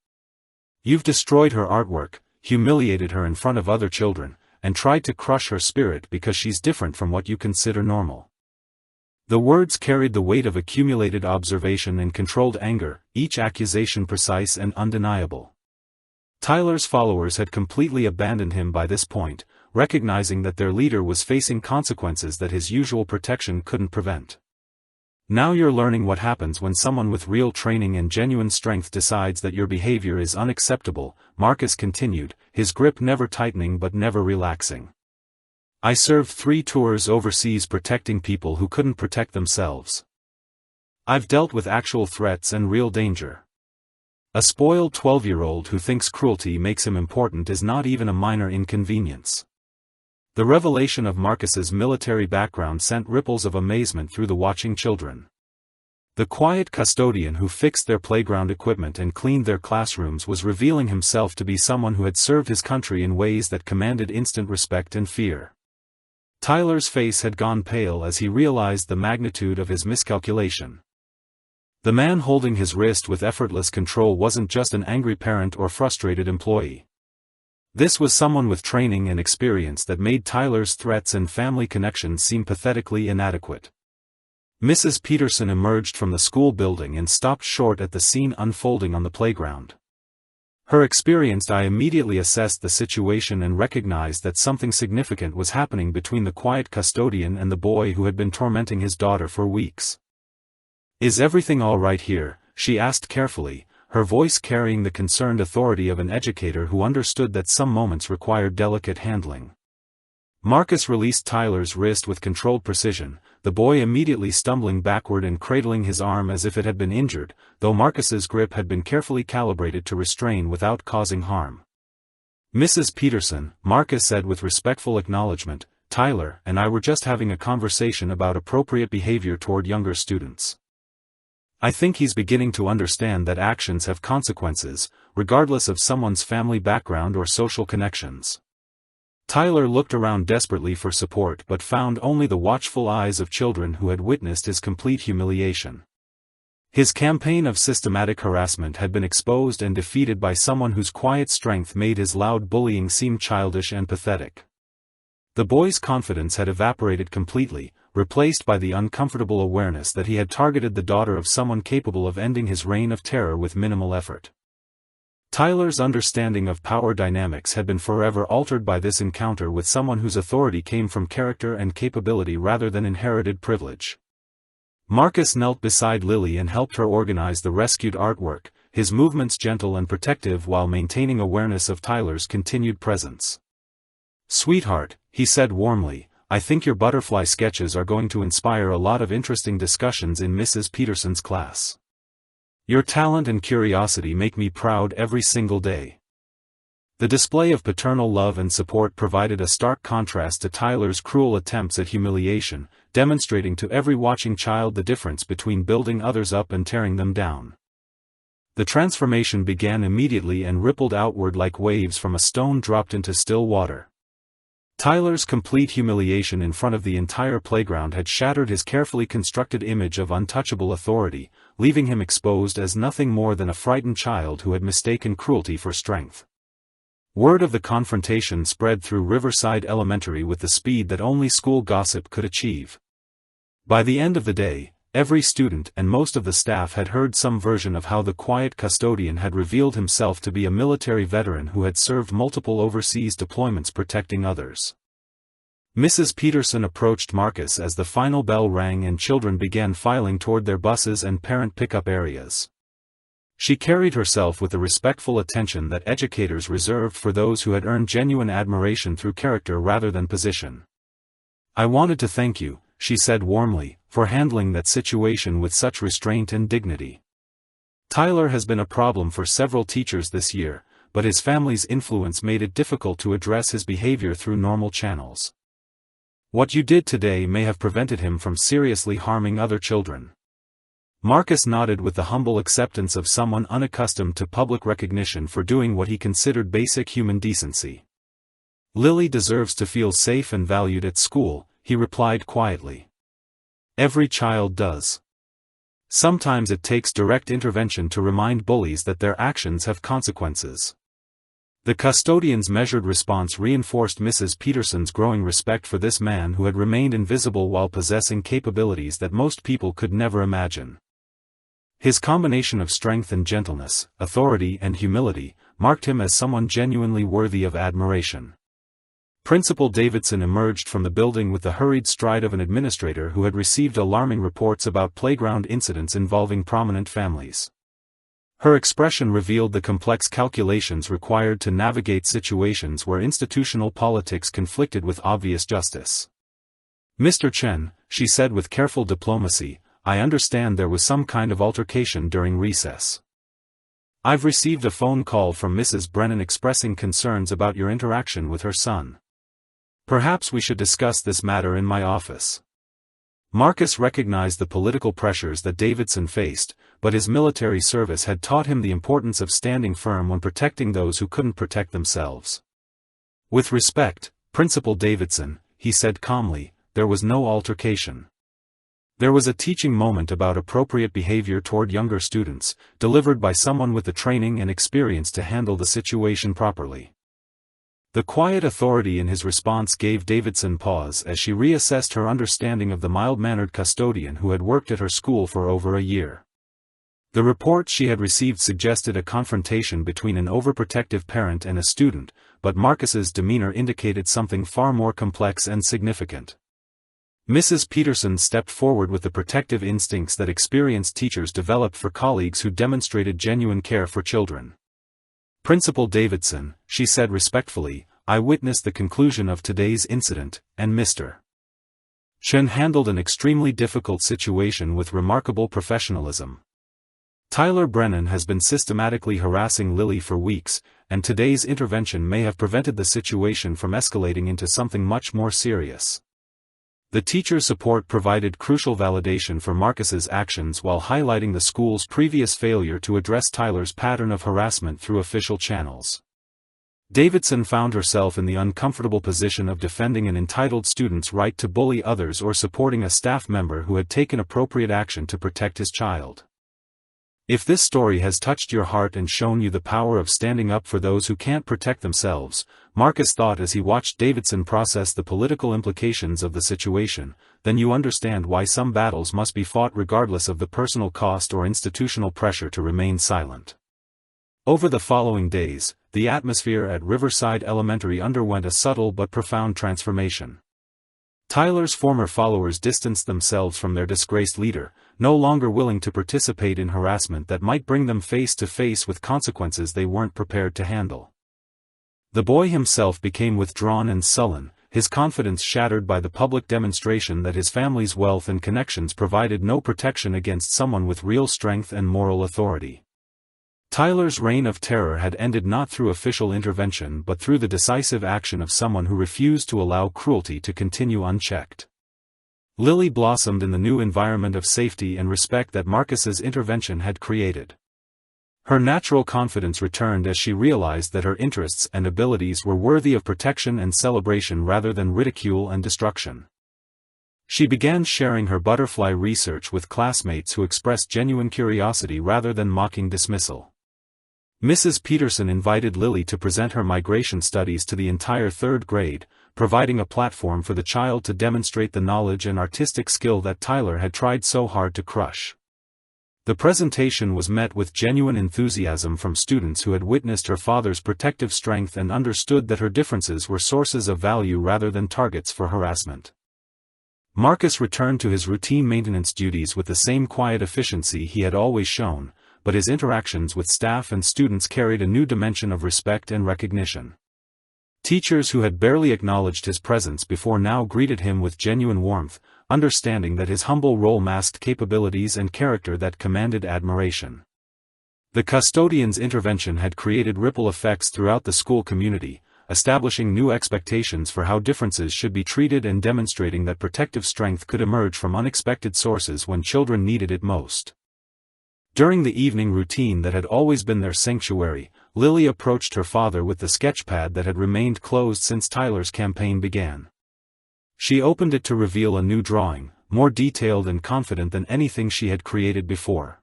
You've destroyed her artwork, humiliated her in front of other children, and tried to crush her spirit because she's different from what you consider normal." The words carried the weight of accumulated observation and controlled anger, each accusation precise and undeniable. Tyler's followers had completely abandoned him by this point, recognizing that their leader was facing consequences that his usual protection couldn't prevent. "Now you're learning what happens when someone with real training and genuine strength decides that your behavior is unacceptable," Marcus continued, his grip never tightening but never relaxing. "I served 3 tours overseas protecting people who couldn't protect themselves. I've dealt with actual threats and real danger. A spoiled 12-year-old who thinks cruelty makes him important is not even a minor inconvenience." The revelation of Marcus's military background sent ripples of amazement through the watching children. The quiet custodian who fixed their playground equipment and cleaned their classrooms was revealing himself to be someone who had served his country in ways that commanded instant respect and fear. Tyler's face had gone pale as he realized the magnitude of his miscalculation. The man holding his wrist with effortless control wasn't just an angry parent or frustrated employee. This was someone with training and experience that made Tyler's threats and family connections seem pathetically inadequate. Mrs. Peterson emerged from the school building and stopped short at the scene unfolding on the playground. Her experienced eye immediately assessed the situation and recognized that something significant was happening between the quiet custodian and the boy who had been tormenting his daughter for weeks. "Is everything all right here?" she asked carefully, her voice carrying the concerned authority of an educator who understood that some moments required delicate handling. Marcus released Tyler's wrist with controlled precision, the boy immediately stumbling backward and cradling his arm as if it had been injured, though Marcus's grip had been carefully calibrated to restrain without causing harm. "Mrs. Peterson," Marcus said with respectful acknowledgement, "Tyler and I were just having a conversation about appropriate behavior toward younger students. I think he's beginning to understand that actions have consequences, regardless of someone's family background or social connections." Tyler looked around desperately for support but found only the watchful eyes of children who had witnessed his complete humiliation. His campaign of systematic harassment had been exposed and defeated by someone whose quiet strength made his loud bullying seem childish and pathetic. The boy's confidence had evaporated completely, replaced by the uncomfortable awareness that he had targeted the daughter of someone capable of ending his reign of terror with minimal effort. Tyler's understanding of power dynamics had been forever altered by this encounter with someone whose authority came from character and capability rather than inherited privilege. Marcus knelt beside Lily and helped her organize the rescued artwork, his movements gentle and protective while maintaining awareness of Tyler's continued presence. "Sweetheart," he said warmly, "I think your butterfly sketches are going to inspire a lot of interesting discussions in Mrs. Peterson's class. Your talent and curiosity make me proud every single day." The display of paternal love and support provided a stark contrast to Tyler's cruel attempts at humiliation, demonstrating to every watching child the difference between building others up and tearing them down. The transformation began immediately and rippled outward like waves from a stone dropped into still water. Tyler's complete humiliation in front of the entire playground had shattered his carefully constructed image of untouchable authority, leaving him exposed as nothing more than a frightened child who had mistaken cruelty for strength. Word of the confrontation spread through Riverside Elementary with the speed that only school gossip could achieve. By the end of the day, every student and most of the staff had heard some version of how the quiet custodian had revealed himself to be a military veteran who had served multiple overseas deployments protecting others. Mrs. Peterson approached Marcus as the final bell rang and children began filing toward their buses and parent pickup areas. She carried herself with the respectful attention that educators reserved for those who had earned genuine admiration through character rather than position. "I wanted to thank you," she said warmly, "for handling that situation with such restraint and dignity. Tyler has been a problem for several teachers this year, but his family's influence made it difficult to address his behavior through normal channels. What you did today may have prevented him from seriously harming other children." Marcus nodded with the humble acceptance of someone unaccustomed to public recognition for doing what he considered basic human decency. "Lily deserves to feel safe and valued at school," he replied quietly. "Every child does. Sometimes it takes direct intervention to remind bullies that their actions have consequences." The custodian's measured response reinforced Mrs. Peterson's growing respect for this man who had remained invisible while possessing capabilities that most people could never imagine. His combination of strength and gentleness, authority and humility, marked him as someone genuinely worthy of admiration. Principal Davidson emerged from the building with the hurried stride of an administrator who had received alarming reports about playground incidents involving prominent families. Her expression revealed the complex calculations required to navigate situations where institutional politics conflicted with obvious justice. "Mr. Chen," she said with careful diplomacy, "I understand there was some kind of altercation during recess. I've received a phone call from Mrs. Brennan expressing concerns about your interaction with her son. Perhaps we should discuss this matter in my office." Marcus recognized the political pressures that Davidson faced, but his military service had taught him the importance of standing firm when protecting those who couldn't protect themselves. "With respect, Principal Davidson," he said calmly, "there was no altercation. There was a teaching moment about appropriate behavior toward younger students, delivered by someone with the training and experience to handle the situation properly." The quiet authority in his response gave Davidson pause as she reassessed her understanding of the mild-mannered custodian who had worked at her school for over a year. The reports she had received suggested a confrontation between an overprotective parent and a student, but Marcus's demeanor indicated something far more complex and significant. Mrs. Peterson stepped forward with the protective instincts that experienced teachers developed for colleagues who demonstrated genuine care for children. "Principal Davidson," she said respectfully, "I witnessed the conclusion of today's incident, and Mr. Chen handled an extremely difficult situation with remarkable professionalism. Tyler Brennan has been systematically harassing Lily for weeks, and today's intervention may have prevented the situation from escalating into something much more serious." The teacher's support provided crucial validation for Marcus's actions while highlighting the school's previous failure to address Tyler's pattern of harassment through official channels. Davidson found herself in the uncomfortable position of defending an entitled student's right to bully others or supporting a staff member who had taken appropriate action to protect his child. If this story has touched your heart and shown you the power of standing up for those who can't protect themselves, Marcus thought as he watched Davidson process the political implications of the situation, then you understand why some battles must be fought regardless of the personal cost or institutional pressure to remain silent. Over the following days, the atmosphere at Riverside Elementary underwent a subtle but profound transformation. Tyler's former followers distanced themselves from their disgraced leader, no longer willing to participate in harassment that might bring them face to face with consequences they weren't prepared to handle. The boy himself became withdrawn and sullen, his confidence shattered by the public demonstration that his family's wealth and connections provided no protection against someone with real strength and moral authority. Tyler's reign of terror had ended not through official intervention but through the decisive action of someone who refused to allow cruelty to continue unchecked. Lily blossomed in the new environment of safety and respect that Marcus's intervention had created. Her natural confidence returned as she realized that her interests and abilities were worthy of protection and celebration rather than ridicule and destruction. She began sharing her butterfly research with classmates who expressed genuine curiosity rather than mocking dismissal. Mrs. Peterson invited Lily to present her migration studies to the entire third grade, providing a platform for the child to demonstrate the knowledge and artistic skill that Tyler had tried so hard to crush. The presentation was met with genuine enthusiasm from students who had witnessed her father's protective strength and understood that her differences were sources of value rather than targets for harassment. Marcus returned to his routine maintenance duties with the same quiet efficiency he had always shown, but his interactions with staff and students carried a new dimension of respect and recognition. Teachers who had barely acknowledged his presence before now greeted him with genuine warmth, understanding that his humble role masked capabilities and character that commanded admiration. The custodian's intervention had created ripple effects throughout the school community, establishing new expectations for how differences should be treated and demonstrating that protective strength could emerge from unexpected sources when children needed it most. During the evening routine that had always been their sanctuary, Lily approached her father with the sketchpad that had remained closed since Tyler's campaign began. She opened it to reveal a new drawing, more detailed and confident than anything she had created before.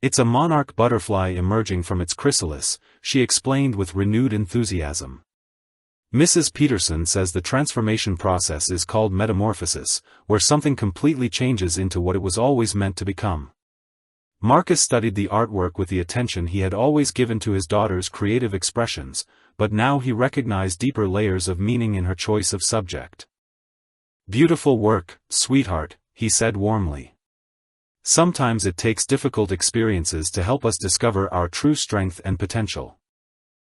"It's a monarch butterfly emerging from its chrysalis," she explained with renewed enthusiasm. Mrs. Peterson says the transformation process is called metamorphosis, where something completely changes into what it was always meant to become. Marcus studied the artwork with the attention he had always given to his daughter's creative expressions, but now he recognized deeper layers of meaning in her choice of subject. "Beautiful work, sweetheart," he said warmly. "Sometimes it takes difficult experiences to help us discover our true strength and potential."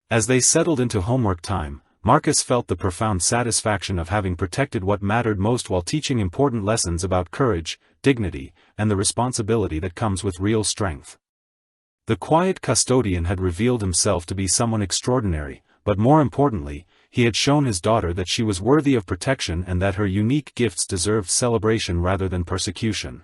As they settled into homework time, Marcus felt the profound satisfaction of having protected what mattered most while teaching important lessons about courage, dignity, and the responsibility that comes with real strength. The quiet custodian had revealed himself to be someone extraordinary, but more importantly, he had shown his daughter that she was worthy of protection and that her unique gifts deserved celebration rather than persecution.